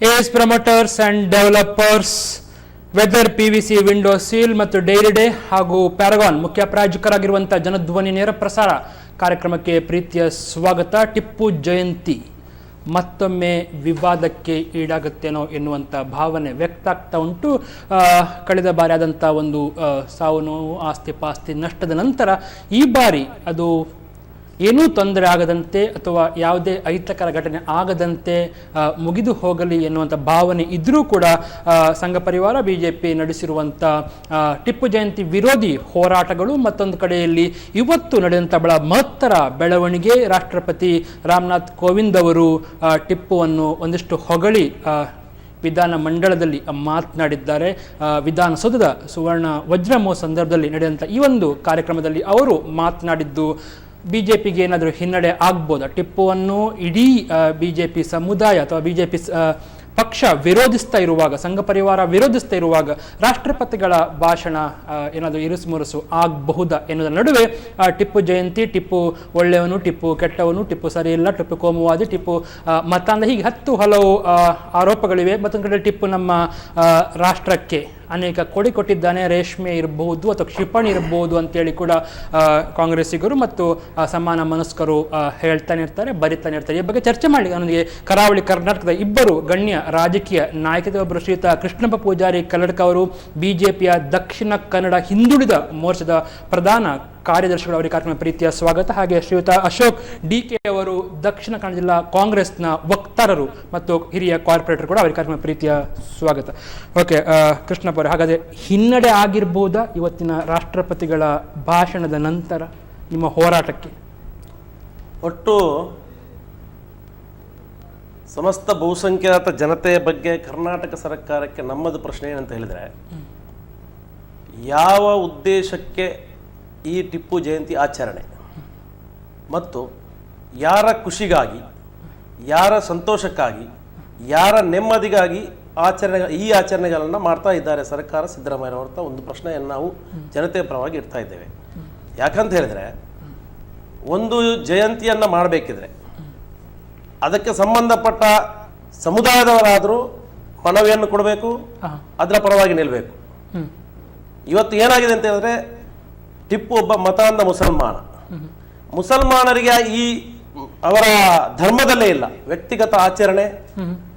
AS promoters and developers weather PVC window seal ಮತ್ತು dairy day ಹಾಗೂ Paragon ಮುಖ್ಯ ಪ್ರಾಯೋಜಕರಾಗಿರುವಂತಹ ಜನಧ್ವನಿ ನೇರ ಪ್ರಸಾರ ಕಾರ್ಯಕ್ರಮಕ್ಕೆ ಪ್ರೀತಿಯ ಸ್ವಾಗತ. ಟಿಪ್ಪು ಜಯಂತಿ ಮತ್ತೊಮ್ಮೆ ವಿವಾದಕ್ಕೆ ಈಡಾಗುತ್ತೇನೋ ಎನ್ನುವಂಥ ಭಾವನೆ ವ್ಯಕ್ತ ಆಗ್ತಾ ಉಂಟು. ಕಳೆದ ಬಾರಿ ಆದಂಥ ಒಂದು ಸಾವು ನೋವು ಆಸ್ತಿ ಪಾಸ್ತಿ ನಷ್ಟದ ನಂತರ ಈ ಬಾರಿ ಅದು ಏನೂ ತೊಂದರೆ ಆಗದಂತೆ ಅಥವಾ ಯಾವುದೇ ಅಹಿತಕರ ಘಟನೆ ಆಗದಂತೆ ಮುಗಿದು ಹೋಗಲಿ ಎನ್ನುವಂಥ ಭಾವನೆ ಇದ್ದರೂ ಕೂಡ ಸಂಘ ಪರಿವಾರ BJP ನಡೆಸಿರುವಂಥ ಟಿಪ್ಪು ಜಯಂತಿ ವಿರೋಧಿ ಹೋರಾಟಗಳು ಮತ್ತೊಂದು ಕಡೆಯಲ್ಲಿ ಇವತ್ತು ನಡೆದಂಥ ಬಹಳ ಮಹತ್ತರ ಬೆಳವಣಿಗೆ. ರಾಷ್ಟ್ರಪತಿ ರಾಮನಾಥ್ ಕೋವಿಂದ್ ಅವರು ಟಿಪ್ಪುವನ್ನು ಒಂದಿಷ್ಟು ಹೊಗಳಿ ವಿಧಾನ ಮಂಡಲದಲ್ಲಿ ಮಾತನಾಡಿದ್ದಾರೆ. ವಿಧಾನಸೌಧದ ಸುವರ್ಣ ವಜ್ರಮಹೋತ್ಸವ ಸಂದರ್ಭದಲ್ಲಿ ನಡೆದಂಥ ಈ ಒಂದು ಕಾರ್ಯಕ್ರಮದಲ್ಲಿ ಅವರು ಮಾತನಾಡಿದ್ದು BJPಗೆ ಏನಾದರೂ ಹಿನ್ನಡೆ ಆಗ್ಬೋದಾ, ಟಿಪ್ಪುವನ್ನು ಇಡೀ BJP ಸಮುದಾಯ ಅಥವಾ BJP ಪಕ್ಷ ವಿರೋಧಿಸ್ತಾ ಇರುವಾಗ, ಸಂಘ ಪರಿವಾರ ವಿರೋಧಿಸ್ತಾ ಇರುವಾಗ ರಾಷ್ಟ್ರಪತಿಗಳ ಭಾಷಣ ಏನಾದರೂ ಇರುಸುಮುರುಸು ಆಗಬಹುದಾ ಎನ್ನುವುದರ ನಡುವೆ ಟಿಪ್ಪು ಜಯಂತಿ, ಟಿಪ್ಪು ಒಳ್ಳೆಯವನು, ಟಿಪ್ಪು ಕೆಟ್ಟವನು, ಟಿಪ್ಪು ಸರಿಯಿಲ್ಲ, ಟಿಪ್ಪು ಕೋಮುವಾದಿ, ಟಿಪ್ಪು ಮತಾಂಧ, ಹೀಗೆ 10 ಹಲವು ಆರೋಪಗಳಿವೆ. ಮತ್ತೊಂದು ಕಡೆ ಟಿಪ್ಪು ನಮ್ಮ ರಾಷ್ಟ್ರಕ್ಕೆ ಅನೇಕ ಕೊಡಿ ಕೊಟ್ಟಿದ್ದಾನೆ, ರೇಷ್ಮೆ ಇರಬಹುದು ಅಥವಾ ಕ್ಷಿಪಣಿ ಇರಬಹುದು ಅಂತೇಳಿ ಕೂಡ ಕಾಂಗ್ರೆಸ್ಸಿಗರು ಮತ್ತು ಸಮಾನ ಮನಸ್ಕರು ಹೇಳ್ತಾನೆ ಇರ್ತಾರೆ, ಬರಿತಾನೆ ಇರ್ತಾರೆ. ಈ ಬಗ್ಗೆ ಚರ್ಚೆ ಮಾಡಿ ನನಗೆ ಕರಾವಳಿ ಕರ್ನಾಟಕದ ಇಬ್ಬರು ಗಣ್ಯ ರಾಜಕೀಯ ನಾಯಕತೆ, ಒಬ್ಬರು ಶ್ರೀಯುತ ಕೃಷ್ಣಪ್ಪ ಪೂಜಾರಿ ಕಲ್ಲಡ್ಕ ಅವರು BJPಯ ದಕ್ಷಿಣ ಕನ್ನಡ ಹಿಂದುಳಿದ ಮೋರ್ಚಾದ ಪ್ರಧಾನ ಕಾರ್ಯದರ್ಶಿಗಳು, ಅವರಿಗೆ ಕಾರ್ಯಕ್ರಮ ಪ್ರೀತಿಯ ಸ್ವಾಗತ. ಹಾಗೆ ಶ್ರೀಯುತ ಅಶೋಕ್ DK ಅವರು ದಕ್ಷಿಣ ಕನ್ನಡ ಜಿಲ್ಲಾ ಕಾಂಗ್ರೆಸ್ನ ವಕ್ತಾರರು ಮತ್ತು ಹಿರಿಯ ಕಾರ್ಪೊರೇಟರ್ ಕೂಡ, ಅವರಿಗೆ ಕಾರ್ಯಕ್ರಮ ಪ್ರೀತಿಯ ಸ್ವಾಗತ. ಓಕೆ ಕೃಷ್ಣಪ್ಪ ಅವರು, ಹಾಗಾದರೆ ಹಿನ್ನಡೆ ಆಗಿರ್ಬೋದಾ ಇವತ್ತಿನ ರಾಷ್ಟ್ರಪತಿಗಳ ಭಾಷಣದ ನಂತರ ನಿಮ್ಮ ಹೋರಾಟಕ್ಕೆ? ಒಟ್ಟು ಸಮಸ್ತ ಬಹುಸಂಖ್ಯಾತ ಜನತೆಯ ಬಗ್ಗೆ ಕರ್ನಾಟಕ ಸರ್ಕಾರಕ್ಕೆ ನಮ್ಮದು ಪ್ರಶ್ನೆ ಏನಂತ ಹೇಳಿದರೆ, ಯಾವ ಉದ್ದೇಶಕ್ಕೆ ಈ ಟಿಪ್ಪು ಜಯಂತಿ ಆಚರಣೆ ಮತ್ತು ಯಾರ ಖುಷಿಗಾಗಿ, ಯಾರ ಸಂತೋಷಕ್ಕಾಗಿ, ಯಾರ ನೆಮ್ಮದಿಗಾಗಿ ಈ ಆಚರಣೆಗಳನ್ನು ಮಾಡ್ತಾ ಇದ್ದಾರೆ ಸರ್ಕಾರ ಸಿದ್ದರಾಮಯ್ಯನವರ ಒಂದು ಪ್ರಶ್ನೆಯನ್ನು ನಾವು ಜನತೆಯ ಪರವಾಗಿ ಇಡ್ತಾ ಇದ್ದೇವೆ. ಯಾಕಂತ ಹೇಳಿದರೆ, ಒಂದು ಜಯಂತಿಯನ್ನು ಮಾಡಬೇಕಿದ್ರೆ ಅದಕ್ಕೆ ಸಂಬಂಧಪಟ್ಟ ಸಮುದಾಯದವರಾದರೂ ಮನವಿಯನ್ನು ಕೊಡಬೇಕು, ಅದರ ಪರವಾಗಿ ನಿಲ್ಲಬೇಕು. ಇವತ್ತು ಏನಾಗಿದೆ ಅಂತ ಹೇಳಿದ್ರೆ, ಟಿಪ್ಪು ಒಬ್ಬ ಮತಾಂಧ ಮುಸಲ್ಮಾನರಿಗೆ ಈ ಅವರ ಧರ್ಮದಲ್ಲೇ ಇಲ್ಲ ವ್ಯಕ್ತಿಗತ ಆಚರಣೆ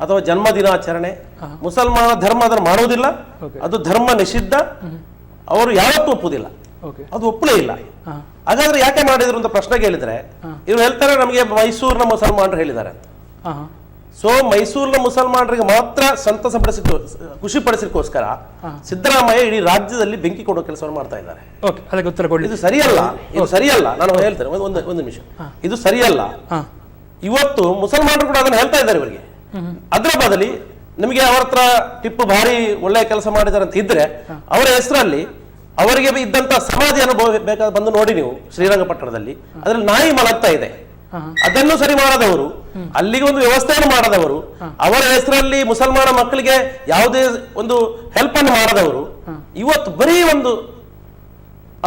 ಅಥವಾ ಜನ್ಮದಿನಾಚರಣೆ. ಮುಸಲ್ಮಾನ ಧರ್ಮ ಅದನ್ನು ಮಾಡುವುದಿಲ್ಲ, ಅದು ಧರ್ಮ ನಿಷಿದ್ಧ, ಅವರು ಯಾವತ್ತೂ ಒಪ್ಪುವುದಿಲ್ಲ, ಅದು ಒಪ್ಪಲೇ ಇಲ್ಲ. ಹಾಗಾದ್ರೆ ಯಾಕೆ ಮಾಡಿದ್ರು ಅಂತ ಪ್ರಶ್ನೆ ಕೇಳಿದ್ರೆ, ಇವ್ರು ಹೇಳ್ತಾರೆ ನಮಗೆ ಮೈಸೂರಿನ ಮುಸಲ್ಮಾನರು ಹೇಳಿದ್ದಾರೆ ಅಂತ. ಸೊ ಮೈಸೂರಿನ ಮುಸಲ್ಮಾನರಿಗೆ ಮಾತ್ರ ಸಂತಸ ಖುಷಿ ಪಡಿಸಲಿಕ್ಕೋಸ್ಕರ ಸಿದ್ದರಾಮಯ್ಯ ಇಡೀ ರಾಜ್ಯದಲ್ಲಿ ಬೆಂಕಿ ಕೊಡೋ ಕೆಲಸವನ್ನು ಮಾಡ್ತಾ ಇದ್ದಾರೆ. ಇದು ಸರಿಯಲ್ಲ, ಇದು ಸರಿಯಲ್ಲ. ನಾನು ಹೇಳ್ತೇನೆ ಒಂದು ನಿಮಿಷ, ಇದು ಸರಿಯಲ್ಲ. ಇವತ್ತು ಮುಸಲ್ಮಾನರು ಕೂಡ ಅದನ್ನು ಹೇಳ್ತಾ ಇದ್ದಾರೆ ಇವರಿಗೆ. ಅದರ ಬದಲಿ ನಿಮಗೆ ಅವರ ಹತ್ರ ಟಿಪ್ಪು ಭಾರಿ ಒಳ್ಳೆಯ ಕೆಲಸ ಮಾಡಿದ್ದಾರೆ ಅಂತ ಇದ್ರೆ, ಅವರ ಹೆಸರಲ್ಲಿ ಅವರಿಗೆ ಇದ್ದಂತ ಸಮಾಧಿ ಅನುಭವ ಬೇಕಾದ ಬಂದು ನೋಡಿ ನೀವು ಶ್ರೀರಂಗಪಟ್ಟಣದಲ್ಲಿ, ಅದ್ರಲ್ಲಿ ನಾಯಿ ಮಲಗ್ತಾ ಇದೆ. ಅದನ್ನು ಸರಿ ಮಾಡದವರು, ಅಲ್ಲಿಗೆ ಒಂದು ವ್ಯವಸ್ಥೆಯನ್ನು ಮಾಡದವರು, ಅವರ ಹೆಸರಲ್ಲಿ ಮುಸಲ್ಮಾನ ಮಕ್ಕಳಿಗೆ ಯಾವುದೇ ಒಂದು ಹೆಲ್ಪ್ ಅನ್ನು ಮಾಡದವರು, ಇವತ್ತು ಬರೀ ಒಂದು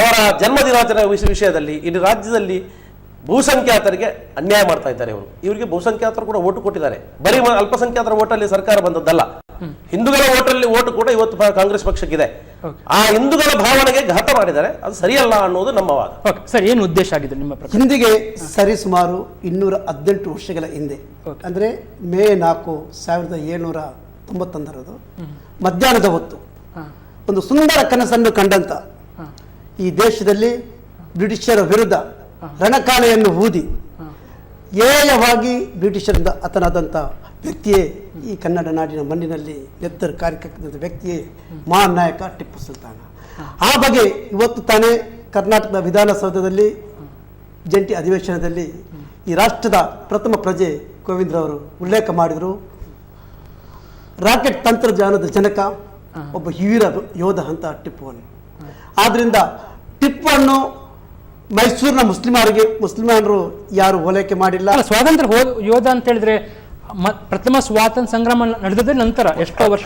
ಅವರ ಜನ್ಮದಿನಾಚರಣೆ ವಿಷಯದಲ್ಲಿ ಇಡೀ ರಾಜ್ಯದಲ್ಲಿ ಬಹುಸಂಖ್ಯಾತರಿಗೆ ಅನ್ಯಾಯ ಮಾಡ್ತಾ ಇದ್ದಾರೆ. ಇವರಿಗೆ ಬಹುಸಂಖ್ಯಾತರು ಕೂಡ ಓಟು ಕೊಟ್ಟಿದ್ದಾರೆ. ಬರೀ ಅಲ್ಪಸಂಖ್ಯಾತರ ಓಟಲ್ಲಿ ಸರ್ಕಾರ ಬಂದದ್ದಲ್ಲ, ಹಿಂದೂಗಳ ಓಟು ಕೂಡ ಇವತ್ತು ಕಾಂಗ್ರೆಸ್ ಪಕ್ಷಕ್ಕಿದೆ. ಆ ಹಿಂದೂಗಳ ಭಾವನೆಗೆ ಘಾತ ಮಾಡಿದ್ದಾರೆ, ಅದು ಸರಿಯಲ್ಲ ಅನ್ನೋದು ನಮ್ಮ ವಾದ. ಸರ್, ಏನು ಉದ್ದೇಶ ಆಗಿದೆ ನಿಮ್ಮ ಪ್ರಕಾರ? ಹಿಂದಿಗೆ ಸರಿ ಸುಮಾರು 218 ವರ್ಷಗಳ ಹಿಂದೆ, ಅಂದ್ರೆ ಮೇ 4, 1791 ಮಧ್ಯಾಹ್ನದ ಹೊತ್ತು ಒಂದು ಸುಂದರ ಕನಸನ್ನು ಕಂಡಂತ ಈ ದೇಶದಲ್ಲಿ ಬ್ರಿಟಿಷರ ವಿರುದ್ಧ ರಣಕಾಲೆಯನ್ನು ಊದಿ ಏಯವಾಗಿ ಬ್ರಿಟಿಷರಿಂದ ಹತನಾದಂಥ ವ್ಯಕ್ತಿಯೇ ಈ ಕನ್ನಡ ನಾಡಿನ ಮಣ್ಣಿನಲ್ಲಿ ಎತ್ತರ ಕಾರ್ಯಕ್ರಮದ ವ್ಯಕ್ತಿಯೇ ಮಹಾನ್ ನಾಯಕ ಟಿಪ್ಪು ಸುಲ್ತಾನ. ಆ ಬಗ್ಗೆ ಇವತ್ತು ತಾನೇ ಕರ್ನಾಟಕದ ವಿಧಾನಸೌಧದಲ್ಲಿ ಜಂಟಿ ಅಧಿವೇಶನದಲ್ಲಿ ಈ ರಾಷ್ಟ್ರದ ಪ್ರಥಮ ಪ್ರಜೆ ಕೋವಿಂದ್ರವರು ಉಲ್ಲೇಖ ಮಾಡಿದರು. ರಾಕೆಟ್ ತಂತ್ರಜ್ಞಾನದ ಜನಕ, ಒಬ್ಬ ವೀರ ಯೋಧ ಅಂತ ಟಿಪ್ಪುವನ್ನು. ಆದ್ರಿಂದ ಟಿಪ್ಪುವನ್ನು ಮೈಸೂರಿನ ಮುಸ್ಲಿಮರು ಯಾರು ಹೋಲಿಕೆ ಮಾಡಿಲ್ಲ. ಸ್ವಾತಂತ್ರ್ಯ ಯೋಧ ಅಂತ ಹೇಳಿದ್ರೆ ಪ್ರಥಮ ಸ್ವಾತಂತ್ರ್ಯ ಸಂಗ್ರಾಮ ನಡೆದ ನಂತರ ಎಷ್ಟೋ ವರ್ಷ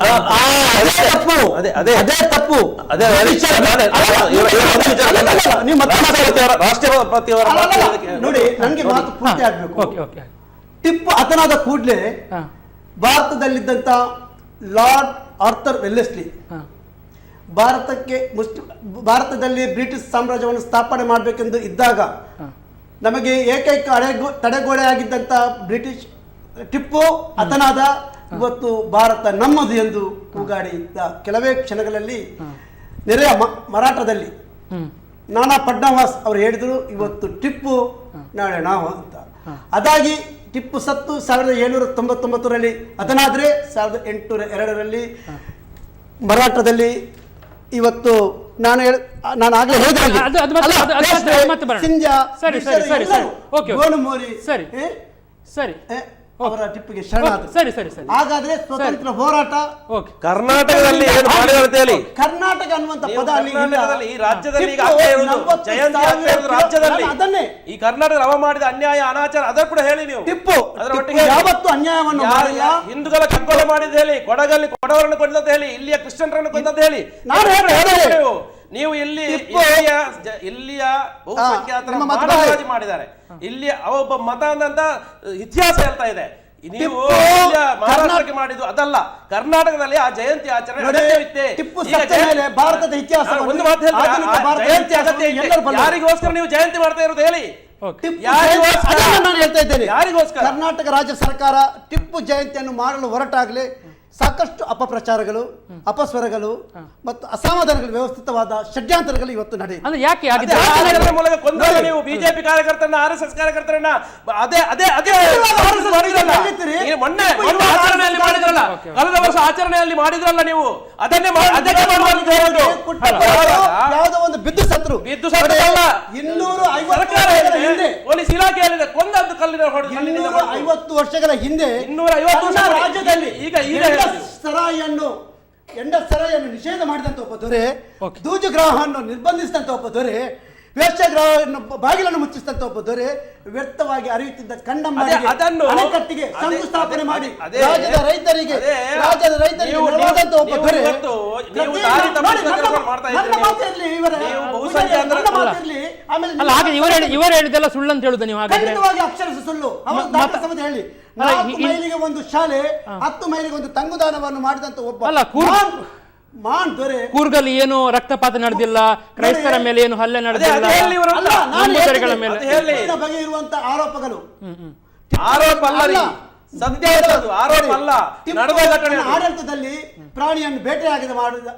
ನೋಡಿ, ನನಗೆ ಮಾತು ಪೂರ್ತಿ ಆಗ್ಬೇಕು. ಟಿಪ್ಪು ಹತನಾದ ಕೂಡಲೇ ಭಾರತದಲ್ಲಿದ್ದಂಥ ಲಾರ್ಡ್ ಆರ್ಥರ್ ವೆಲ್ಲೆಸ್ಲಿ ಭಾರತದಲ್ಲಿ ಬ್ರಿಟಿಷ್ ಸಾಮ್ರಾಜ್ಯವನ್ನು ಸ್ಥಾಪನೆ ಮಾಡಬೇಕೆಂದು ಇದ್ದಾಗ ನಮಗೆ ಏಕೈಕ ತಡೆಗೋಡೆಯಾಗಿದ್ದಂಥ ಬ್ರಿಟಿಷ್ ಟಿಪ್ಪು ಹತನಾದ. ಇವತ್ತು ಭಾರತ ನಮ್ಮದು ಎಂದು ಕೂಗಾಡಿದ್ದ ಕೆಲವೇ ಕ್ಷಣಗಳಲ್ಲಿ ನೆರೆಯ ಮರಾಠದಲ್ಲಿ ನಾನಾ ಫಡ್ನವಾಸ್ ಅವರು ಹೇಳಿದರು, ಇವತ್ತು ಟಿಪ್ಪು ನಾಳೆ ನಾವು ಅಂತ. ಅದಾಗಿ ಟಿಪ್ಪು ಸತ್ತು 1799ರಲ್ಲಿ ಹತನಾದ್ರೆ 1802ರಲ್ಲಿ ಮರಾಠದಲ್ಲಿ ಇವತ್ತು ನಾನು ಆಗಲೇ ಗೋನುಮೋರಿ ಅವರ ಟಿಪ್ಪಿಗೆ ಶರಣಾದರು. ಹಾಗಾದ್ರೆ ಸ್ವತಂತ್ರ ಹೋರಾಟ ಕರ್ನಾಟಕದಲ್ಲಿ ಏನು ಮಾಡಿದ್ರು ಅಂತ ಹೇಳಿ, ಕರ್ನಾಟಕ ಅನ್ನುವಂತ ಪದ ಅಲ್ಲಿ ಈ ರಾಜ್ಯದಲ್ಲಿ ಈಗ ಆಗ್ತಾ ಇರೋದು ಜಯಂತಿ ಆಗ್ತಾ ಇರೋದು ರಾಜ್ಯದಲ್ಲಿ ಅದನ್ನೇ ಈ ಕರ್ನಾಟಕ ರವ ಮಾಡಿದ ಅನ್ಯಾಯ ಅನಾಚಾರ ಅದರ ಕೂಡ ಹೇಳಿ ನೀವು. ಟಿಪ್ಪು ಅದರ ಒಟ್ಟಿಗೆ ಯಾವತ್ತು ಅನ್ಯಾಯವನ್ನು ಮಾಡಿಲ್ಲ. ಹಿಂದೂಗಳ ಕಗ್ಗೊಲೆ ಮಾಡಿದ ಹೇಳಿ, ಕೊಡಗಲ್ಲಿ ಕೊಡವರನ್ನು ಕೊಂದಂತ ಹೇಳಿ, ಇಲ್ಲಿಯ ಕ್ರಿಶ್ಚಿಯನ್ರನ್ನು ಕೊಂದಂತ ಹೇಳಿ ನೀವು ಇಲ್ಲಿಯ ಬಹುಸಂಖ್ಯಾತರ ಮಾನವರಾಜಿ ಮಾಡಿದ್ದಾರೆ. ಇಲ್ಲಿ ಒಬ್ಬ ಮತ ಅಂತ ಇತಿಹಾಸ ಹೇಳ್ತಾ ಇದೆ. ನೀವು ಮಹಾರಾಷ್ಟ್ರಕ್ಕೆ ಮಾಡಿದ್ದು ಅದಲ್ಲ, ಕರ್ನಾಟಕದಲ್ಲಿ ಆ ಜಯಂತಿ ಆಚರಣೆ ಭಾರತದ ಇತಿಹಾಸ ಒಂದು ಮಾತು ಜಯಂತಿ ಅಗತ್ಯ ಯಾರಿಗೋಸ್ಕರ ನೀವು ಜಯಂತಿ ಮಾಡ್ತಾ ಇರೋದು ಹೇಳಿ. ನಾನು ಹೇಳ್ತಾ ಇದ್ದೇನೆ, ಯಾರಿಗೋಸ್ಕರ ಕರ್ನಾಟಕ ರಾಜ್ಯ ಸರ್ಕಾರ ಟಿಪ್ಪು ಜಯಂತಿಯನ್ನು ಮಾಡಲು ಹೊರಟಾಗಲೇ ಸಾಕಷ್ಟು ಅಪಪ್ರಚಾರಗಳು, ಅಪಸ್ವರಗಳು ಮತ್ತು ಅಸಮಾಧಾನಗಳು, ವ್ಯವಸ್ಥಿತವಾದ ಷಡ್ಯಂತರಗಳು ಇವತ್ತು ನಡೆಯುತ್ತೆ. ನೀವು ಬಿಜೆಪಿ ಕಾರ್ಯಕರ್ತರನ್ನ, RSS ಕಾರ್ಯಕರ್ತರನ್ನ ಕಳೆದ ವರ್ಷ ಆಚರಣೆಯಲ್ಲಿ ಮಾಡಿದ್ರಲ್ಲ ನೀವು, ಅದನ್ನೇ ಯಾವುದೋ ಒಂದು ಬಿದ್ದು ಸತ್ರು 250 ಪೊಲೀಸ್ ಇಲಾಖೆ ಹೇಳಿದೆ ಕೊಂದದ್ದು ಕಲ್ಲಿನ 250 ವರ್ಷಗಳ ಹಿಂದೆ 250 ರಾಜ್ಯದಲ್ಲಿ ಈಗ ಎಂಡ ಸರಾಯಿಯನ್ನು ನಿಷೇಧ ಮಾಡಿದಂತ ಒಬ್ಬ ದೊರೆ, ದೂಜುಗ್ರಹವನ್ನು ನಿರ್ಬಂಧಿಸಿದಂತ ಒಬ್ಬ ದೊರೆ, ವೇಶ್ಯಾಗ್ರಹವನ್ನು ಬಾಗಿಲನ್ನು ಮುಚ್ಚಿಸಿದಂತ ಒಬ್ಬ ದೊರೆ, ವ್ಯರ್ಥವಾಗಿ ಹರಿಯುತ್ತಿದ್ದ ಅಣೆಕಟ್ಟಿಗೆ ಶಂಕುಸ್ಥಾಪನೆ ಮಾಡಿ ರಾಜ್ಯದ ರೈತರಿಗೆ ಒಬ್ಬ ದೊರೆ. ಇವರು ಹೇಳಿದೆಲ್ಲ ಸುಳ್ಳು ಅಂತ ಹೇಳುದು ನೀವು? ಖಂಡಿತವಾಗಿ ಅಕ್ಷರಶ ಸುಳ್ಳು. ಅವರು ಹೇಳಿ 4 ಮೈಲಿಗೆ ಒಂದು ಶಾಲೆ, 10 ಮೈಲಿಗೆ ಒಂದು ತಂಗುದಾನವನ್ನು ಮಾಡಿದಂತ ಒಬ್ಬ ಮಾನ್ ದೊರೆ. ಕೂರ್ಗಲ್ಲಿ ಏನು ರಕ್ತಪಾತ ನಡೆದಿಲ್ಲ, ಕ್ರೈಸ್ತರ ಮೇಲೆ ಏನು ಹಲ್ಲೆ ನಡೆದಿಲ್ಲ, ಬಗ್ಗೆ ಇರುವಂತ ಆರೋಪಗಳು ಆರೋಪ ಅಲ್ಲ, ಸತ್ಯ ಆರೋಪ ಅಲ್ಲ. ಆಡಳಿತದಲ್ಲಿ ಪ್ರಾಣಿಯನ್ನು ಬೇಟೆಯಾಗದೆ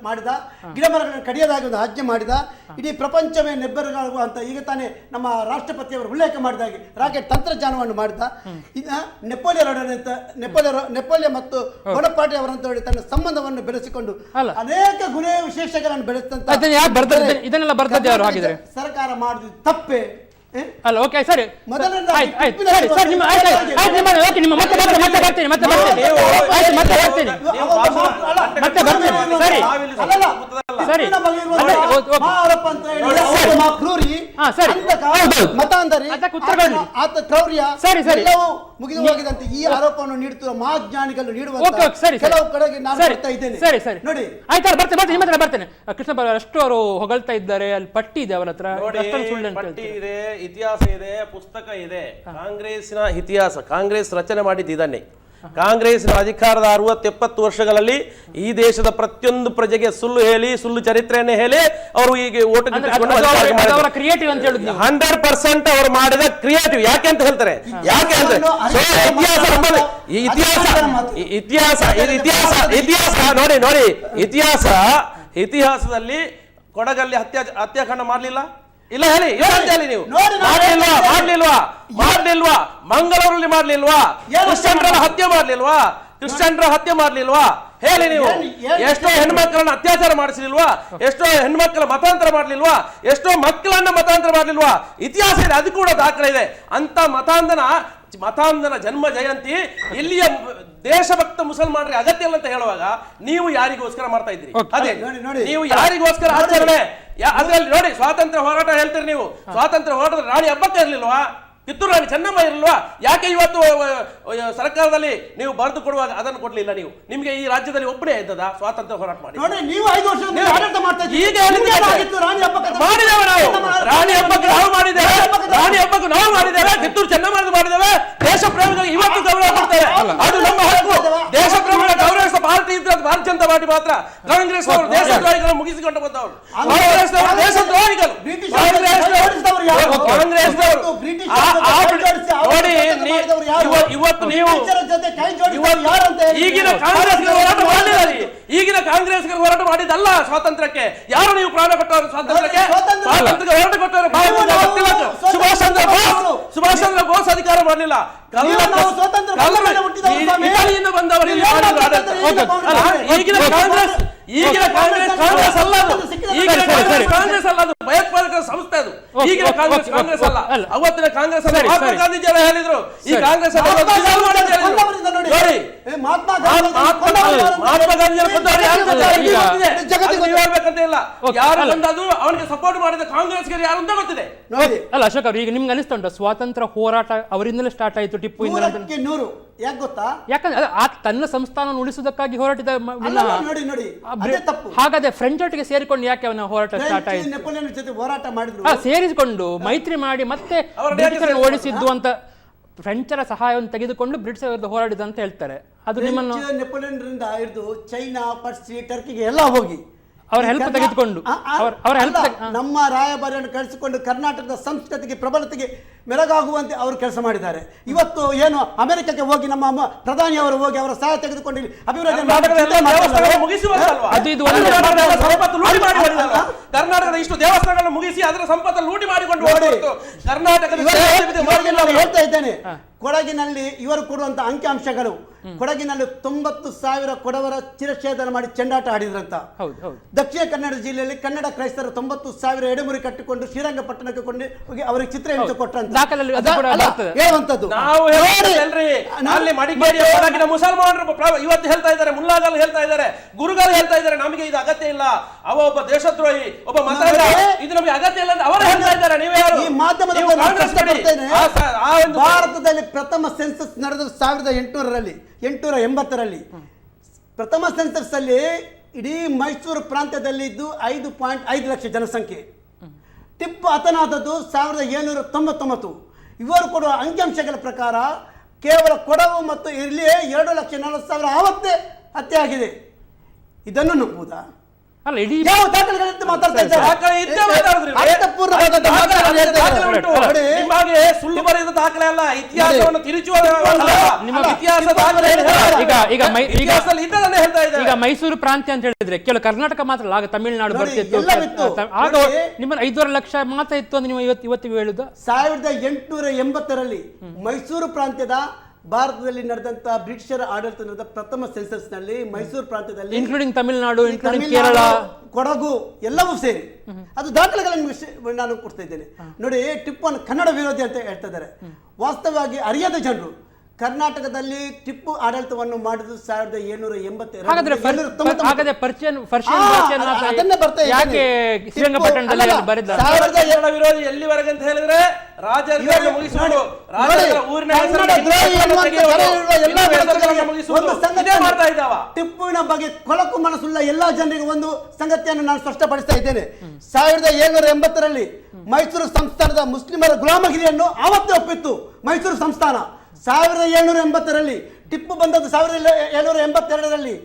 ಮಾಡಿದ, ಗಿಡ ಮರಗಳನ್ನು ಕಡಿಯದಾಗಿ ಒಂದು ಆಜ್ಞೆ ಮಾಡಿದ, ಇಡೀ ಪ್ರಪಂಚವೇ ನೆಬ್ಬರಗಾಗುವಂತ ಈಗ ತಾನೇ ನಮ್ಮ ರಾಷ್ಟ್ರಪತಿಯವರು ಉಲ್ಲೇಖ ಮಾಡಿದಾಗೆ ರಾಕೆಟ್ ತಂತ್ರಜ್ಞಾನವನ್ನು ಮಾಡಿದ. ನೆಪೋಲಿಯನ್ ಮತ್ತು ಬೋನಪಾರ್ಟಿ ಅವರಂತ ತನ್ನ ಸಂಬಂಧವನ್ನು ಬೆಳೆಸಿಕೊಂಡು ಅನೇಕ ಗುಣ ವಿಶೇಷಗಳನ್ನು ಬೆಳೆಸಿದಂತ ಸರ್ಕಾರ ಮಾಡಿದ ತಪ್ಪೇ ಅಲ್ಲ. ಓಕೆ ಸರಿ, ಮತ್ತೆ ಬರ್ತೀನಿ. ಮುಗಿದು ಹೋಗಿದಂತೆ ಈ ಆರೋಪವನ್ನು ನೀಡುತ್ತಿರುವ ಮಹಾಜ್ಞಾನಿಗಳು ನೀಡುವ ಕೆಲವು ಕಡೆಗೆ ನಾನು ಹೇಳ್ತಾ ಇದ್ದೇನೆ. ಸರಿ ಸರಿ ನೋಡಿ, ಆಯ್ತು ಬರ್ತೇನೆ. ಕೃಷ್ಣ ಅಷ್ಟು ಅವರು ಹೊಗಳ್ತಾ ಇದ್ದಾರೆ, ಅಲ್ಲಿ ಪಟ್ಟಿ ಇದೆ ಅವರ ಹತ್ರ, ಪಟ್ಟಿ ಇದೆ, ಇತಿಹಾಸ ಇದೆ, ಪುಸ್ತಕ ಇದೆ. ಕಾಂಗ್ರೆಸ್ನ ಇತಿಹಾಸ, ಕಾಂಗ್ರೆಸ್ ರಚನೆ ಮಾಡಿದ್ದು ಇದನ್ನೇ. ಕಾಂಗ್ರೆಸ್ನ ಅಧಿಕಾರದ 60-70 ವರ್ಷಗಳಲ್ಲಿ ಈ ದೇಶದ ಪ್ರತಿಯೊಂದು ಪ್ರಜೆಗೆ ಸುಳ್ಳು ಹೇಳಿ, ಸುಳ್ಳು ಚರಿತ್ರೆಯನ್ನೇ ಹೇಳಿ ಅವರು ಈಗ ಓಟ್ 100% ಅವರು ಮಾಡಿದ ಕ್ರಿಯೇಟಿವ್. ಯಾಕೆ ಅಂತ ಹೇಳ್ತಾರೆ? ಯಾಕೆ ಅಂದ್ರೆ ಇತಿಹಾಸ ನೋಡಿ ಇತಿಹಾಸದಲ್ಲಿ ಕೊಡಗಲ್ಲಿ ಹತ್ಯಾಕಾಂಡ ಮಾಡ್ಲಿಲ್ಲ ಇಲ್ಲ ಹೇಳಿ, ಹೇಳಿ ನೀವು ಮಾಡ್ಲಿಲ್ವಾ? ಮಂಗಳೂರಲ್ಲಿ ಮಾಡ್ಲಿಲ್ವಾ? ಕ್ರಿಶ್ಚಿಯನ್ರ ಹತ್ಯೆ ಮಾಡ್ಲಿಲ್ವಾ? ಹೇಳಿ ನೀವು. ಎಷ್ಟೋ ಹೆಣ್ಮಕ್ಳನ್ನ ಅತ್ಯಾಚಾರ ಮಾಡಿಸಲಿಲ್ವಾ? ಎಷ್ಟೋ ಹೆಣ್ಮಕ್ಳ ಮತಾಂತರ ಮಾಡ್ಲಿಲ್ವಾ? ಎಷ್ಟೋ ಮಕ್ಕಳನ್ನ ಮತಾಂತರ ಮಾಡ್ಲಿಲ್ವಾ? ಇತಿಹಾಸ ಇದೆ, ಅದು ಕೂಡ ದಾಖಲೆ ಇದೆ. ಅಂತ ಮತಾಂಧನ ಜನ್ಮ ಜಯಂತಿ ಇಲ್ಲಿಯ ದೇಶಭಕ್ತ ಮುಸಲ್ಮಾನರಿಗೆ ಅಗತ್ಯ ಇಲ್ಲ ಅಂತ ಹೇಳುವಾಗ ನೀವು ಯಾರಿಗೋಸ್ಕರ ಮಾಡ್ತಾ ಇದ್ರಿ? ಅದೇ ನೀವು ಯಾರಿಗೋಸ್ಕರ ಆಚರಣೆ? ಅದ್ರಲ್ಲಿ ನೋಡಿ, ಸ್ವಾತಂತ್ರ್ಯ ಹೋರಾಟ ಹೇಳ್ತೀರಿ ನೀವು. ಸ್ವಾತಂತ್ರ್ಯ ಹೋರಾಟದ ರಾಣಿ ಹಬ್ಬಕ್ಕ ಇರ್ಲಿಲ್ವಾ? ಕಿತ್ತೂರು ರಾಣಿ ಚೆನ್ನಮ್ಮ ಇರಲ್ವಾ? ಯಾಕೆ ಇವತ್ತು ಸರ್ಕಾರದಲ್ಲಿ ನೀವು ಬರೆದು ಕೊಡುವಾಗ ಅದನ್ನು ಕೊಡ್ಲಿಲ್ಲ? ನೀವು ನಿಮ್ಗೆ ಈ ರಾಜ್ಯದಲ್ಲಿ ಒಬ್ಬನೇ ಇದ್ದದ ಸ್ವಾತಂತ್ರ್ಯ ಹೋರಾಟ ಮಾಡಿ? ಈಗ ಮಾಡಿದ್ದೇವೆ ನಾವು, ರಾಣಿ ಹಬ್ಬಕ್ಕೆ ನಾವು ಮಾಡಿದ್ದೇವೆ, ಕಿತ್ತೂರು ಚೆನ್ನಮ್ಮ ಮಾಡಿದ್ದೇವೆ, ದೇಶ ಪ್ರೇಮಿಗಳಿಗೆ ಇವತ್ತು ಗೌರವ ಕೊಡ್ತೇವೆ, ಅದು ನಮ್ಮ ಹಕ್ಕು. ದೇಶ ಪ್ರೇಮಿಗಳ ಗೌರವಿಸುವ ಪಾರ್ಟಿ ಇದ್ರೆ ಅದು ಭಾರತೀಯ ಜನತಾ ಪಾರ್ಟಿ ಮಾತ್ರ. ಕಾಂಗ್ರೆಸ್ ಅವರು ದೇಶದ್ರೋಹಿಗಳು ಮುಗಿಸಿಕೊಂಡು ಬಂದವರು, ಕಾಂಗ್ರೆಸ್ ಅವರು ದೇಶದ್ರೋಹಿಗಳು. ನೋಡಿ ಇವತ್ತು ನೀವು ಈಗಿನ ಕಾಂಗ್ರೆಸ್ ಹೋರಾಟ ಮಾಡಲಿಲ್ಲ, ಈಗಿನ ಕಾಂಗ್ರೆಸ್ ಹೋರಾಟ ಮಾಡಿದ್ದಲ್ಲ ಸ್ವಾತಂತ್ರ್ಯಕ್ಕೆ. ಯಾರು ನೀವು ಪ್ರಾಣ ಕೊಟ್ಟವರು ಸ್ವಾತಂತ್ರ್ಯಕ್ಕೆ? ಸ್ವಾತಂತ್ರ್ಯಕ್ಕೆ ಹೋರಾಟ ಕೊಟ್ಟವರು ಸುಭಾಷ್ ಚಂದ್ರ ಬೋಸ್ ಅಧಿಕಾರ ಮಾಡಲಿಲ್ಲ. ಇಟಲಿಯಿಂದ ಬಂದವರು ಈಗಿನ ಕಾಂಗ್ರೆಸ್ ಅಲ್ಲ ಅದು, ಈಗಿನ ಕಾಂಗ್ರೆಸ್ ಅಲ್ಲ ಅದು, ಭಯೋತ್ಪಾದಕ ಸಂಸ್ಥೆ ಅದು. ಈಗಿನ ಕಾಂಗ್ರೆಸ್ ಅಲ್ಲ, ಅವತ್ತಿನ ಕಾಂಗ್ರೆಸ್ ಅಲ್ಲ. ಮಹಾತ್ಮ ಗಾಂಧೀಜಿಯವರು ಹೇಳಿದ್ರು ಈ ಕಾಂಗ್ರೆಸ್ ಮಹಾತ್ಮ ಗಾಂಧಿ ಹೇಳ್ಬೇಕಂತ ಇಲ್ಲ. ಯಾರು ಬಂದದು ಅವನಿಗೆ ಸಪೋರ್ಟ್ ಮಾಡಿದ ಕಾಂಗ್ರೆಸ್ಗೆ ಯಾರು ಅಂತ ಗೊತ್ತಿದೆ. ಅಲ್ಲ ಅಶೋಕ್ ಅವ್ರು, ಈಗ ನಿಮ್ಗೆ ಅನಿಸ್ತುಂಟು ಸ್ವಾತಂತ್ರ್ಯ ಹೋರಾಟ ಅವರಿಂದಲೇ ಸ್ಟಾರ್ಟ್ ಆಯಿತು, ಟಿಪ್ಪು ಇಂದ? ಯಾಕೆ ಗೊತ್ತಾ? ಯಾಕಂದ್ರೆ ತನ್ನ ಸಂಸ್ಥಾನ ಉಳಿಸುವುದಕ್ಕಾಗಿ ಹೋರಾಟದ ನೋಡಿ ಅದೇ ತಪ್ಪು. ಹಾಗಾದ್ರೆ ಫ್ರೆಂಚ್ ಒಟ್ಟಿಗೆ ಸೇರಿಕೊಂಡು ಯಾಕೆ ಅವನ ಹೋರಾಟ ಸ್ಟಾರ್ಟ್ ಆಯಿತು? ನೆಪೋಲಿಯನ್ ಜೊತೆ ಹೋರಾಟ ಮಾಡಿದ್ರು, ಸೇರಿಸಿಕೊಂಡು ಮೈತ್ರಿ ಮಾಡಿ ಮತ್ತೆ ಬ್ರಿಟಿಷರನ್ನು ಓಡಿಸಿದ್ದು ಅಂತ ಫ್ರೆಂಚರ ಸಹಾಯವನ್ನು ತೆಗೆದುಕೊಂಡು ಬ್ರಿಟಿಷ್ ವಿರುದ್ಧ ಹೋರಾಡಿದ ಅಂತ ಹೇಳ್ತಾರೆ. ಅದು ನಿಮ್ಮನ್ನು ನೆಪೋಲಿಯನ್ ರಿಂದ ಹಿಡಿದು ಚೈನಾ, ಪರ್ಸಿ, ಟರ್ಕಿಗೆ ಎಲ್ಲ ಹೋಗಿ ಅವರ ಹೆಲ್ಪ್ ತೆಗೆದುಕೊಂಡು ಅವರ ಹೆಲ್ಪ್ ನಮ್ಮ ರಾಯಭಾರಿಯನ್ನು ಕಳಿಸಿಕೊಂಡು ಕರ್ನಾಟಕದ ಸಂಸ್ಕೃತಿಗೆ ಪ್ರಬಲತೆಗೆ ಮೆರಗಾಗುವಂತೆ ಅವರು ಕೆಲಸ ಮಾಡಿದ್ದಾರೆ. ಇವತ್ತು ಏನು ಅಮೆರಿಕಕ್ಕೆ ಹೋಗಿ ನಮ್ಮ ಪ್ರಧಾನಿಯವರು ಹೋಗಿ ಅವರ ಸಹಾಯ ತೆಗೆದುಕೊಂಡು ಅಭಿವೃದ್ಧಿ ಕರ್ನಾಟಕದ ಇಷ್ಟು ದೇವಸ್ಥಾನಗಳನ್ನು ಮುಗಿಸಿ ಅದರ ಸಂಪತ್ತನ್ನು ಲೂಟಿ ಮಾಡಿಕೊಂಡು ಹೇಳ್ತಾ ಇದ್ದೇನೆ. ಕೊಡಗಿನಲ್ಲಿ ಇವರು ಕೊಡುವಂತ ಅಂಕಿಅಂಶಗಳು, ಕೊಡಗಿನಲ್ಲಿ 90,000 ಕೊಡವರ ಚಿರಚ್ಛೇದನ ಮಾಡಿ ಚೆಂಡಾಟ ಆಡಿದ್ರಂತ. ದಕ್ಷಿಣ ಕನ್ನಡ ಜಿಲ್ಲೆಯಲ್ಲಿ ಕನ್ನಡ ಕ್ರೈಸ್ತರು 90,000 ಎಡೆಮುರಿ ಕಟ್ಟಿಕೊಂಡು ಶ್ರೀರಂಗಪಟ್ಟಣಕ್ಕೆ ಕೊಂಡು ಹೋಗಿ ಅವರಿಗೆ ಚಿತ್ರ ಹಿಂಸೆ ಕೊಟ್ಟಂತ ಹೇಳುವಂತದ್ದು. ಅಲ್ಲಿ ಮಡಿಕೇರಿಯ ಕೊಡಗಿನ ಮುಸಲ್ಮಾನರು ಇವತ್ತು ಹೇಳ್ತಾ ಇದ್ದಾರೆ, ಮುಲ್ಲಾಗಲ್ ಹೇಳ್ತಾ ಇದ್ದಾರೆ, ಗುರುಗಳು ಹೇಳ್ತಾ ಇದ್ದಾರೆ, ನಮಗೆ ಇದು ಅಗತ್ಯ ಇಲ್ಲ, ಅವ ಒಬ್ಬ ದೇಶದ್ರೋಹಿ, ಒಬ್ಬ ಮತ, ಇದು ನಮಗೆ ಅಗತ್ಯ ಇಲ್ಲ ಅಂತ ಅವರು ಹೇಳ್ತಾ ಇದ್ದಾರೆ. ನೀವೇ ಯಾರು? ಈ ಮಾಧ್ಯಮದ ಭಾರತದಲ್ಲಿ ಪ್ರಥಮ ಸೆನ್ಸಸ್ ನಡೆದ 1880ರಲ್ಲಿ ಪ್ರಥಮ ಸೆನ್ಸಸ್ ಅಲ್ಲಿ ಇಡೀ ಮೈಸೂರು ಪ್ರಾಂತ್ಯದಲ್ಲಿ ಇದ್ದು 5.5 ಲಕ್ಷ ಜನಸಂಖ್ಯೆ. ಟಿಪ್ಪು ಹತನಾದದ್ದು 1799. ಇವರು ಕೊಡುವ ಅಂಕಿಅಂಶಗಳ ಪ್ರಕಾರ ಕೇವಲ ಕೊಡಗು ಮತ್ತು ಇಲ್ಲಿಯೇ 2,40,000 ಆವತ್ತೇ ಹತ್ಯೆ ಆಗಿದೆ. ಇದನ್ನು ನಂಬುವುದಾ? ಅಲ್ಲ, ಇಡೀ ಯಾವ ದಾಖಲೆಗಳಿಂದ ಮಾತಾಡ್ತಾ ಇದ್ದಾರೆ? ಸುಳ್ಳು ಬರೆದ ದಾಖಲೆ ಅಲ್ಲ, ಇತಿಹಾಸವನ್ನು ತಿರುಚುವ ಈಗ ಮೈಸೂರು ಪ್ರಾಂತ್ಯ ಅಂತ ಹೇಳಿದ್ರೆ ಕೆಲವು ಕರ್ನಾಟಕ ಮಾತ್ರ ಅಲ್ಲ, ಆಗ ತಮಿಳುನಾಡು ಬರ್ತಿತ್ತು, ಆಗ ನಿಮ್ಮ 5.5 ಲಕ್ಷ ಮಾತ್ರ ಇತ್ತು ಅಂತ ನೀವು ಇವತ್ತಿಗೂ ಹೇಳುದು. 1880ರಲ್ಲಿ ಮೈಸೂರು ಪ್ರಾಂತ್ಯದ ಭಾರತದಲ್ಲಿ ನಡೆದಂತ ಬ್ರಿಟಿಷರ ಆಡಳಿತ ನಡೆದ ಪ್ರಥಮ ಸೆನ್ಸಸ್ ನಲ್ಲಿ ಮೈಸೂರು ಪ್ರಾಂತ್ಯದಲ್ಲಿ ಇನ್ಕ್ಲೂಡಿಂಗ್ ತಮಿಳುನಾಡು, ಇನ್ಕ್ಲೂಡಿಂಗ್ ಕೇರಳ, ಕೊಡಗು ಎಲ್ಲವೂ ಸೇರಿ ಅದು ದಾಖಲೆಗಳನ್ನು ನಾನು ಕೊಡ್ತಾ ಇದ್ದೇನೆ. ನೋಡಿ, ಟಿಪ್ಪುವನ್ನು ಕನ್ನಡ ವಿರೋಧಿ ಅಂತ ಹೇಳ್ತಾ ಇದ್ದಾರೆ. ವಾಸ್ತವವಾಗಿ ಅರಿಯದ ಜನರು ಕರ್ನಾಟಕದಲ್ಲಿ ಟಿಪ್ಪು ಆಡಳಿತವನ್ನು ಮಾಡಿದ್ದು 1782. ವಿರೋಧಿ ಎಲ್ಲಿವರೆಗೆ ಅಂತ ಹೇಳಿದ್ರೆ ಟಿಪ್ಪುವಿನ ಬಗ್ಗೆ ಕೊಳಕು ಮನಸ್ಸುಳ್ಳ ಎಲ್ಲಾ ಜನರಿಗೆ ಒಂದು ಸಂಗತಿಯನ್ನು ನಾನು ಸ್ಪಷ್ಟಪಡಿಸ್ತಾ ಇದ್ದೇನೆ. 1780ರಲ್ಲಿ ಮೈಸೂರು ಸಂಸ್ಥಾನದ ಮುಸ್ಲಿಮರ ಗುಲಾಮಗಿರಿಯನ್ನು ಆವತ್ತೇ ಒಪ್ಪಿತ್ತು ಮೈಸೂರು ಸಂಸ್ಥಾನ. 1780ರಲ್ಲಿ ಟಿಪ್ಪು ಬಂದದ್ದು 1782ರಲ್ಲಿ.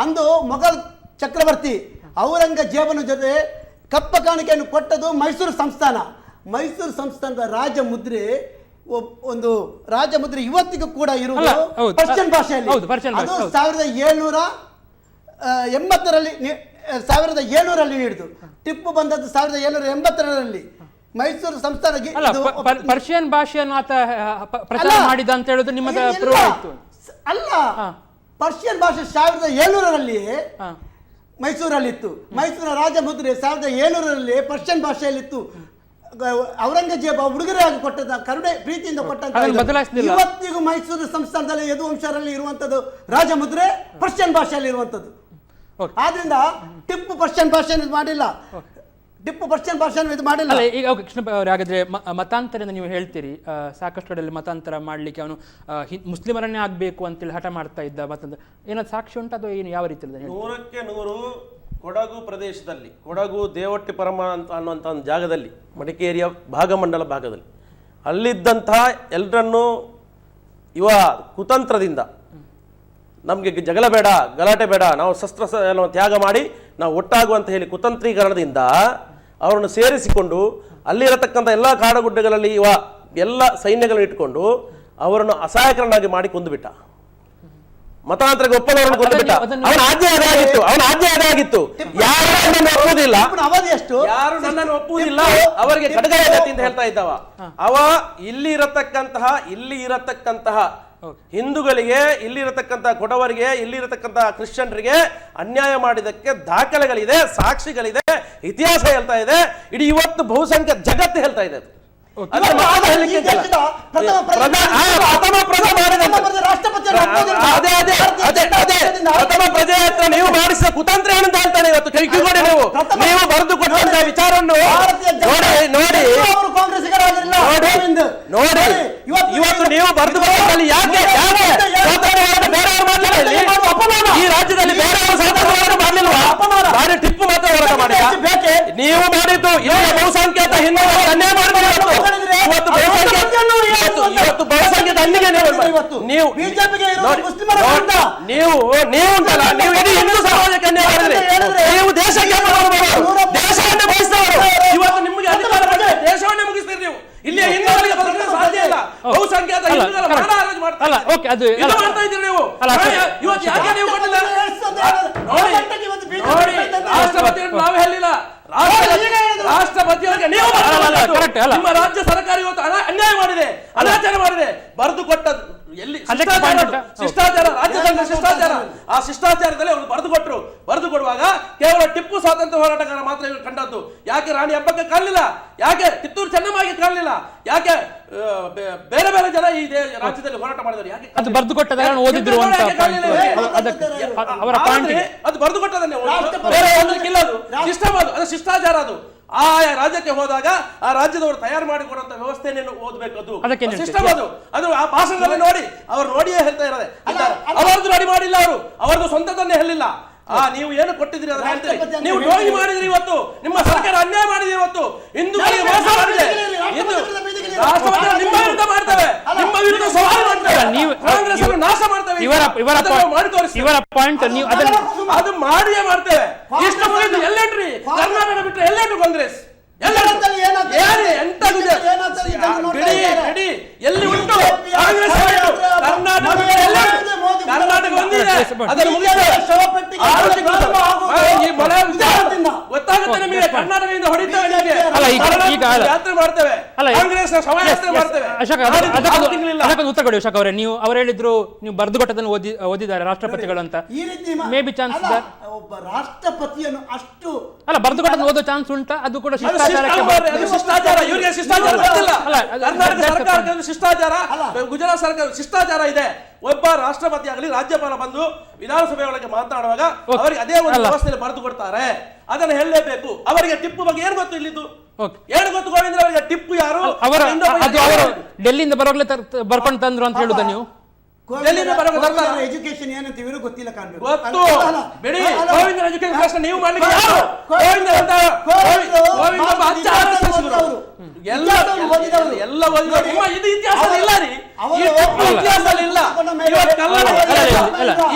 ಅಂದು ಮೊಘಲ್ ಚಕ್ರವರ್ತಿ ಔರಂಗಜೇಬನ ಜೊತೆ ಕಪ್ಪ ಕಾಣಿಕೆಯನ್ನು ಕೊಟ್ಟದು ಮೈಸೂರು ಸಂಸ್ಥಾನ. ಮೈಸೂರು ಸಂಸ್ಥಾನದ ರಾಜಮುದ್ರೆ ಒಂದು ರಾಜಮುದ್ರೆ ಇವತ್ತಿಗೂ ಕೂಡ ಇರುವುದು ಪರ್ಷಿಯನ್ ಭಾಷೆಯಲ್ಲಿ. ಅದು 1780ರಲ್ಲಿ ನೀಡಿತು. ಟಿಪ್ಪು ಬಂದದ್ದು 1782ರಲ್ಲಿ. ಮೈಸೂರು ಸಂಸ್ಥಾನಕ್ಕೆ ಪರ್ಷಿಯನ್ ಭಾಷೆಯನ್ನು ಆತ ಪ್ರಚಾರ ಮಾಡಿದ ಅಂತ ಹೇಳುದು ನಿಮ್ಮದ ಪ್ರೂವ್ ಆಯ್ತು ಅಲ್ಲ. ಪರ್ಷಿಯನ್ ಭಾಷೆ 1700ರಲ್ಲಿ ಮೈಸೂರಲ್ಲಿತ್ತು. ಮೈಸೂರಿನ ರಾಜಮುದ್ರೆ 1700ರಲ್ಲಿ ಪರ್ಷಿಯನ್ ಭಾಷೆಯಲ್ಲಿತ್ತು. ಔರಂಗಜೇಬ ಉಡುಗೊರೆಯಾಗಿ ಕೊಟ್ಟದ ಕರುಣೆ ಪ್ರೀತಿಯಿಂದ ಕೊಟ್ಟಂತ ಇವತ್ತಿಗೂ ಮೈಸೂರು ಸಂಸ್ಥಾನದಲ್ಲಿ ಯದುವಂಶರಲ್ಲಿ ಇರುವಂತದ್ದು ರಾಜಮುದ್ರೆ ಪರ್ಷಿಯನ್ ಭಾಷೆಯಲ್ಲಿ ಇರುವಂತದ್ದು. ಆದ್ರಿಂದ ಟಿಪ್ಪು ಪರ್ಷಿಯನ್ ಭಾಷೆ ಮಾಡಿಲ್ಲ, ಟಿಪ್ಪು ಪರ್ಷಿಯನ್ ಭಾಷೆ ಇದು ಮಾಡಿಲ್ಲ. ಈಗ ಕೃಷ್ಣ ಅವರೇ, ಹಾಗಾದ್ರೆ ಮತಾಂತರದಿಂದ ನೀವು ಹೇಳ್ತೀರಿ ಸಾಕಷ್ಟು ಕಡೆಯಲ್ಲಿ ಮತಾಂತರ ಮಾಡ್ಲಿಕ್ಕೆ ಅವನು ಮುಸ್ಲಿಮರನ್ನೇ ಆಗ್ಬೇಕು ಅಂತೇಳಿ ಹಠ ಮಾಡ್ತಾ ಇದ್ದ. ಮತ್ತೊಂದು ಏನಾದ್ರು ಸಾಕ್ಷಿ ಉಂಟು ಅದು ಏನು, ಯಾವ ರೀತಿ? 100ಕ್ಕೆ 100 ಕೊಡಗು ಪ್ರದೇಶದಲ್ಲಿ, ಕೊಡಗು ದೇವಟ್ಟಿ ಪರಮ ಅಂತ ಅನ್ನುವಂಥ ಒಂದು ಜಾಗದಲ್ಲಿ, ಮಡಿಕೇರಿಯ ಭಾಗಮಂಡಲ ಭಾಗದಲ್ಲಿ ಅಲ್ಲಿದ್ದಂತಹ ಎಲ್ಲರನ್ನೂ ಇವ ಕುತಂತ್ರದಿಂದ ನಮಗೆ ಜಗಳ ಬೇಡ, ಗಲಾಟೆ ಬೇಡ, ನಾವು ತ್ಯಾಗ ಮಾಡಿ ನಾವು ಒಟ್ಟಾಗುವಂತ ಹೇಳಿ ಕುತಂತ್ರೀಕರಣದಿಂದ ಅವರನ್ನು ಸೇರಿಸಿಕೊಂಡು ಅಲ್ಲಿರತಕ್ಕಂಥ ಎಲ್ಲ ಕಾಡುಗುಡ್ಡೆಗಳಲ್ಲಿ ಇವ ಎಲ್ಲ ಸೈನ್ಯಗಳನ್ನು ಇಟ್ಟುಕೊಂಡು ಅವರನ್ನು ಅಸಹಾಯಕರನ್ನಾಗಿ ಮಾಡಿ ಕೊಂದುಬಿಟ್ಟ. ಮತಾಂತರಕ್ಕೆ ಒಪ್ಪದವರನ್ನು ಕೊಂದುಬಿಟ್ಟ. ಅವನ ಆಜ್ಞೆ ಅದಾಗಿತ್ತು. ಯಾರು ನನ್ನನ್ನು ಒಪ್ಪುವುದಿಲ್ಲ, ಯಾರು ನನ್ನನ್ನು ಒಪ್ಪುವುದಿಲ್ಲ ಅವರಿಗೆ ಖಡ್ಗದ ಗತಿ ಅಂತ ಹೇಳ್ತಾ ಇದ್ದವ. ಅವ ಇಲ್ಲಿ ಇರತಕ್ಕಂತಹ ಹಿಂದೂಗಳಿಗೆ, ಇಲ್ಲಿರತಕ್ಕಂತಹ ಕೊಡವರಿಗೆ, ಇಲ್ಲಿರತಕ್ಕಂತಹ ಕ್ರಿಶ್ಚಿಯನ್ರಿಗೆ ಅನ್ಯಾಯ ಮಾಡಿದಕ್ಕೆ ದಾಖಲೆಗಳಿದೆ, ಸಾಕ್ಷಿಗಳಿದೆ, ಇತಿಹಾಸ ಹೇಳ್ತಾ ಇದೆ. ಇಡೀ ಇವತ್ತು ಬಹುಸಂಖ್ಯಾ ಜಗತ್ತು ಹೇಳ್ತಾ ಇದೆ. ಪ್ರಥಮ ಪ್ರಜೆ ಹತ್ರ ನೀವು ಮಾಡಿಸಿದ ಕುತಂತ್ರ ಏನಂತ ಹೇಳ್ತಾನೆ ಇವತ್ತು. ಕೈಕಿಗೋಡಿ ನೀವು ಬರೆದು ಕೊಟ್ಟಂತ ವಿಚಾರವನ್ನು ನೋಡಿ ಇವತ್ತು ನೀವು ಬರೆದು ಕೊಟ್ಟಲ್ಲಿ ಯಾಕೆ ಈ ರಾಜ್ಯದಲ್ಲಿ ಬೇರೆಯವರು ಸ್ವಾತಂತ್ರ್ಯವನ್ನು ಮಾಡಲಿಲ್ವಾ? ಬಾರಿ ಟಿಪ್ಪು ಮಾತ್ರ ಹೋರಾಟ ಮಾಡಿ ನೀವು ಮಾಡಿದ್ದು ಇಲ್ಲಿ ಬಹುಸಂಖ್ಯಾತ ಹಿಂದೂಗಳು ಅನ್ಯಾಯ ಮಾಡಿದ್ರೆ ಇವತ್ತು ಬಹುಸಂಖ್ಯಾತ ಅನ್ಯಾಯ ನೀವು ಉಂಟಲ್ಲ, ನೀವು ಇಡೀ ಹಿಂದೂ ಸಮಾಜಕ್ಕೆ ಅನ್ಯಾಯ ಮಾಡಿದ್ರೆ ನೀವು ದೇಶಕ್ಕೆ ದೇಶವನ್ನೇ ಬಯಸಿದವರು. ಇವತ್ತು ನಿಮಗೆ ಅಧಿಕಾರ ದೇಶವನ್ನೇ ಮುಗಿಸ್ತೀರಿ ನೀವು. ಇಲ್ಲಿ ಹಿಂದೂಗಳಿಗೆ ಬದುಕಲು ಸಾಧ್ಯ ಇಲ್ಲ. ಬಹುಸಂಖ್ಯಾತ ಹಿಂದೂಗಳ ಮರಣ ಹರಾಜು ಮಾಡ್ತಾ ಇದ್ದೀರಿ ನೀವು. ಇವತ್ತು ಯಾಕೆ ನೀವು ಕೊಟ್ಟಿಲ್ಲ? ನೋಡಿ, ರಾಷ್ಟ್ರಪತಿಯನ್ನು ನಾವು ಹೇಳಿಲ್ಲ, ರಾಷ್ಟ್ರಪತಿಯವರಿಗೆ ನೀವು ನಿಮ್ಮ ರಾಜ್ಯ ಸರ್ಕಾರ ಇವತ್ತು ಅನ್ಯಾಯ ಮಾಡಿದೆ, ಅನಾಚಾರ ಮಾಡಿದೆ. ಬರೆದು ಕೊಟ್ಟದ್ದು ಎಲ್ಲಿ ಶಿಷ್ಟಾಚಾರ, ರಾಜ್ಯಸಂಘ ಶಿಷ್ಟಾಚಾರ. ಆ ಶಿಷ್ಟಾಚಾರದಲ್ಲಿ ಅವರು ಬರೆದು ಕೊಡುವಾಗ ಕೇವಲ ಟಿಪ್ಪು ಸ್ವಾತಂತ್ರ್ಯ ಹೋರಾಟಗಾರ ಮಾತ್ರ ಇವರು ಕಂಡದ್ದು. ಯಾಕೆ ರಾಣಿ ಹಬ್ಬಕ್ಕೆ ಕಾಣಲಿಲ್ಲ? ಯಾಕೆ ಕಿತ್ತೂರು ಚೆನ್ನಮ್ಮಗೆ ಕಾಣಲಿಲ್ಲ? ಯಾಕೆ ಬೇರೆ ಬೇರೆ ಜನ ಈ ರಾಜ್ಯದಲ್ಲಿ ಹೋರಾಟ ಮಾಡಿದ್ರು? ಯಾಕೆ ಅದು ಬರೆದು ಕೊಟ್ಟದನ್ನು ಓದಿದ್ರು ಅಂತ ಅದು ಬರೆದು ಕೊಟ್ಟದನ್ನೇ ಬೇರೆ ಓದಲಿಕ್ಕಿಲ್ಲ. ಅದು ಸಿಸ್ಟಮ್, ಅದು ಶಿಷ್ಟಾಚಾರ. ಅದು ಆಯಾ ರಾಜ್ಯಕ್ಕೆ ಹೋದಾಗ ಆ ರಾಜ್ಯದವರು ತಯಾರು ಮಾಡಿಕೊಡುವಂತ ವ್ಯವಸ್ಥೆಯನ್ನು ಓದಬೇಕು. ಅದು ಸಿಸ್ಟಮ್. ಅದು ಆ ಭಾಷಣದಲ್ಲಿ ನೋಡಿ, ಅವ್ರು ನೋಡಿಯೇ ಹೇಳ್ತಾ ಇರೋದೆ. ಅವರದ್ದು ರೆಡಿ ಮಾಡಿಲ್ಲ, ಅವರದ್ದು ಸ್ವಂತದನ್ನೇ ಹೇಳಿಲ್ಲ. ನೀವು ಏನು ಕೊಟ್ಟಿದ್ದೀರಿ ಅದನ್ನ ಹೇಳ್ತೀರಿ. ನೀವು ದ್ರೋಹಿ ಮಾಡಿದ್ರಿ ಇವತ್ತು, ನಿಮ್ಮ ಸರ್ಕಾರ ಅನ್ಯಾಯ ಮಾಡಿದ್ರಿ ಇವತ್ತು, ಹಿಂದೂಗಳಿಗೆ ಮೋಸ ಮಾಡಿದೆ. ನಿಮ್ಮ ವಿರುದ್ಧ ಮಾಡ್ತೇವೆ, ನಿಮ್ಮ ವಿರುದ್ಧ ಸವಾಲು ಮಾಡ್ತೇವೆ, ಕಾಂಗ್ರೆಸ್ ಅನ್ನು ನಾಶ ಮಾಡ್ತೇವೆ. ಇವರ ಪಾಯಿಂಟ್ ನೀವು ಅದು ಮಾಡಿಯೇ ಮಾಡ್ತೇವೆ. ಇಷ್ಟು ಮುಗಿದು ಎಲ್ಲೆಟ್ರಿ ಕರ್ನಾಟಕ ಬಿಟ್ಟರೆ ಎಲ್ಲೆಟ್ಟು ಕಾಂಗ್ರೆಸ್ ಎಲ್ಲಿ ಉಂಟು ಕಾಂಗ್ರೆಸ್? ಕರ್ನಾಟಕ ಒಂದಿದೆ, ಅದನ್ನು ಗೊತ್ತಾಗುತ್ತೆ ನಿಮಗೆ. ಕರ್ನಾಟಕದಿಂದ ಹೊಡಿತೇವೆ, ಯಾತ್ರೆ ಮಾಡ್ತೇವೆ, ಕಾಂಗ್ರೆಸ್ ಶವಯಾತ್ರೆ ಮಾಡ್ತೇವೆ. ಅದಕ್ಕೊಂದು ಉತ್ತರ ಕೊಡಿ ಅಶೋಕ್ ಅವರೇ. ಅವ್ರು ಹೇಳಿದ್ರು ನೀವು ಬರೆದು ಕೊಟ್ಟದನ್ನು ಓದಿದ್ದಾರೆ ರಾಷ್ಟ್ರಪತಿಗಳು ಅಂತ. ಮೇ ಬಿ ಚಾನ್ಸ್ ಒಬ್ಬ ರಾಷ್ಟ್ರಪತಿಯನ್ನು ಅಷ್ಟು ಅಲ್ಲ ಬರೆದು ಕೊಟ್ಟದನ್ನು ಓದೋ ಚಾನ್ಸ್ ಉಂಟಾ? ಅದು ಕೂಡ ಶಿಷ್ಟಾಚಾರ. ಇವರಿಗೆ ಶಿಷ್ಟಾಚಾರ ಗೊತ್ತಿಲ್ಲ. ಕರ್ನಾಟಕ ಸರ್ಕಾರಕ್ಕೆ ಶಿಷ್ಟಾಚಾರ, ಗುಜರಾತ್ ಸರ್ಕಾರ ಶಿಷ್ಟಾಚಾರ ಇದೆ. ಒಬ್ಬ ರಾಷ್ಟ್ರಪತಿ ಆಗಲಿ ರಾಜ್ಯಪಾಲ ಬಂದು ವಿಧಾನಸಭೆ ಒಳಗೆ ಮಾತನಾಡುವಾಗ ಅವರಿಗೆ ಅದೇ ಒಂದು ವ್ಯವಸ್ಥೆಯಲ್ಲಿ ಬರೆದು ಕೊಡ್ತಾರೆ. ಅದನ್ನು ಹೇಳಲೇಬೇಕು. ಅವರಿಗೆ ಟಿಪ್ಪು ಬಗ್ಗೆ ಏನು ಗೊತ್ತು? ಇಲ್ಲಿದ್ದು ಏನು ಗೊತ್ತು ಗೋವಿಂದ್ರ ಅವರಿಗೆ? ಟಿಪ್ಪು ಯಾರು? ಅವರು ಡೆಲ್ಲಿಯಿಂದ ಬರೋಗ್ಲೇ ಬರ್ಕೊಂಡು ತಂದ್ರು ಅಂತ ಹೇಳುದ ನೀವು? ಎಜುಕೇಶನ್ ಏನಂತ ಇವರು ಗೊತ್ತಿಲ್ಲ ಕಾಣ್ಬೇಕು. ಗೊತ್ತು ಬಿಡಿ. ಗೋವಿಂದ ಎಜುಕೇಶನ್ ನೀವು ಮಾಡ್ಲಿಕ್ಕೆ ಯಾರು? ಗೋವಿಂದ ಅಂತ ಎಲ್ಲ ಓದಿದವರು. ನಿಮ್ಮ ಇದು ಇತಿಹಾಸದಲ್ಲಿ ಇಲ್ಲ ರೀ, ಇತಿಹಾಸದಲ್ಲಿ ಇಲ್ಲ.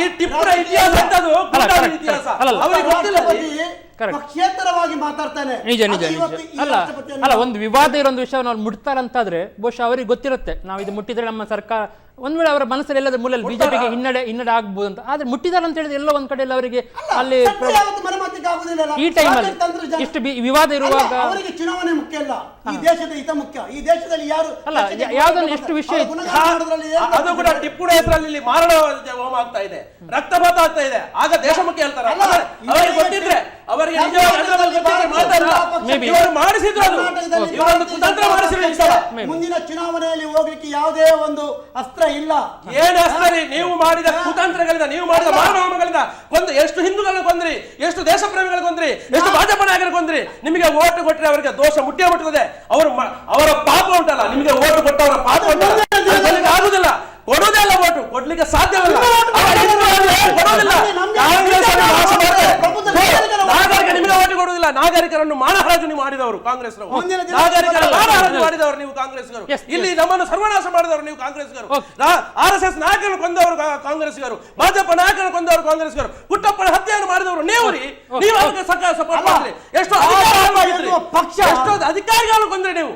ಈ ಟಿಪ್ಪುನ ಇತಿಹಾಸ ಅಂತದ್ದು ಇತಿಹಾಸ ಅವರಿಗೆ ಗೊತ್ತಿಲ್ಲ. ಕ್ಷೇತ್ರವಾಗಿ ಮಾತಾಡ್ತಾನೆ. ನಿಜ. ಅಲ್ಲ ಒಂದು ವಿವಾದ ಇರೋಂದು ವಿಷಯವನ್ನು ಅವ್ರು ಮುಟ್ತಾರಂತಾದ್ರೆ ಬಹುಶಃ ಅವರಿಗೆ ಗೊತ್ತಿರುತ್ತೆ, ನಾವು ಇದು ಮುಟ್ಟಿದ್ರೆ ನಮ್ಮ ಸರ್ಕಾರ ಒಂದ್ ವೇಳೆ ಅವರ ಮನಸ್ಸಲ್ಲಿ ಎಲ್ಲದ ಮೂಲೆಯಲ್ಲಿ ಬಿಜೆಪಿಗೆ ಹಿನ್ನಡೆ ಆಗ್ಬಹುದು ಅಂತ. ಆದ್ರೆ ಮುಟ್ಟಿದಾರೆ ಅಂತ ಹೇಳಿದ್ರೆ ಎಲ್ಲ ಒಂದ್ ಕಡೆಯಲ್ಲಿ ಅವರಿಗೆ ಅಲ್ಲಿ ಈ ಟೈಮಲ್ಲಿ ಇಷ್ಟು ವಿವಾದ ಇರುವಾಗ ಅವರಿಗೆ ಚುನಾವಣೆ ಮುಖ್ಯ ಅಲ್ಲ, ಈ ದೇಶದ ಹಿತ ಮುಖ್ಯ. ಈ ದೇಶದಲ್ಲಿ ಯಾರು ಅಲ್ಲ ಯಾವ್ದನ್ನು ಎಷ್ಟು ವಿಷಯ ಅದು ಕೂಡ ಟಿಪ್ಪುನ ಹೆಸರಲ್ಲಿ ಮಾರಣ ಹೋಮ ಆಗ್ತಾ ಇದೆ, ರಕ್ತಪಾತ ಆಗ್ತಾ ಇದೆ. ಆಗ ದೇಶ ಮುಖ್ಯ ಹೇಳ್ತಾರೆ. ಅವರಿಗೆ ಗೊತ್ತಿದ್ರೆ ಅವರಿಗೆ ಮಾಡಿಸಿದ್ರು, ಮುಂದಿನ ಚುನಾವಣೆಯಲ್ಲಿ ಹೋಗ್ಲಿಕ್ಕೆ ಯಾವುದೇ ಒಂದು ಅಸ್ತ್ರ ಇಲ್ಲ. ಏನು ಅಸ್ತ್ರ? ನೀವು ಮಾಡಿದ ಕುತಂತ್ರಗಳಿಂದ, ನೀವು ಮಾಡಿದ ಮಾನವಗಳಿಂದ ಎಷ್ಟು ಹಿಂದೂಗಳನ್ನ ಕೊಂದ್ರಿ, ಎಷ್ಟು ದೇಶ ಪ್ರೇಮಿಗಳು ಕೊಂದ್ರಿ, ಎಷ್ಟು ಭಾಜಪ ನಾಯಕರು ಕೊಂದ್ರಿ. ನಿಮಗೆ ಓಟು ಕೊಟ್ಟರೆ ಅವರಿಗೆ ದೋಷ ಮುಟ್ಟಿಯೇ ಮುಟ್ಟುತ್ತದೆ. ಅವರ ಪಾಪ ಉಂಟಲ್ಲ, ನಿಮಗೆ ಓಟು ಕೊಟ್ಟವರ ಪಾಪ ಉಂಟಲ್ಲ, ಆಗುದಿಲ್ಲ. ಕೊಡುವುದಿಲ್ಲ, ಓಟು ಕೊಡ್ಲಿಕ್ಕೆ ಸಾಧ್ಯವಿಲ್ಲ. ನಿಮಗೆ ಓಟು ಕೊಡುವುದಿಲ್ಲ. ನಾಗರಿಕರನ್ನು ಮಾನಹರಾಜು ನೀವು ಮಾಡಿದವರು ಕಾಂಗ್ರೆಸ್ನವರು, ಮುಂದಿನ ದಿನ ನಾಗರಿಕರ ಮಾನಹರಾಜು ಮಾಡಿದವರು ನೀವು ಕಾಂಗ್ರೆಸ್ಗರು, ಇಲ್ಲಿ ನಮ್ಮನ್ನು ಸರ್ವನಾಶ ಮಾಡಿದವರು ನೀವು ಕಾಂಗ್ರೆಸ್ಗರು, RSS ನಾಯಕರನ್ನು ಕೊಂದವರು ಕಾಂಗ್ರೆಸ್ಗರು, ಭಾಜಪ ನಾಯಕರನ್ನು ಕೊಂದವರು ಕಾಂಗ್ರೆಸ್ಗರು, ಹುಟ್ಟಪ್ಪನ ಹತ್ಯೆಯನ್ನು ಮಾಡಿದವರು ನೀವು ಅದಕ್ಕೆ ಸಪೋರ್ಟ್ ಮಾಡಿದ್ರಿ. ಎಷ್ಟೋ ಅಧಿಕಾರಿಗಳನ್ನು ಕೊಂದ್ರಿ ನೀವು,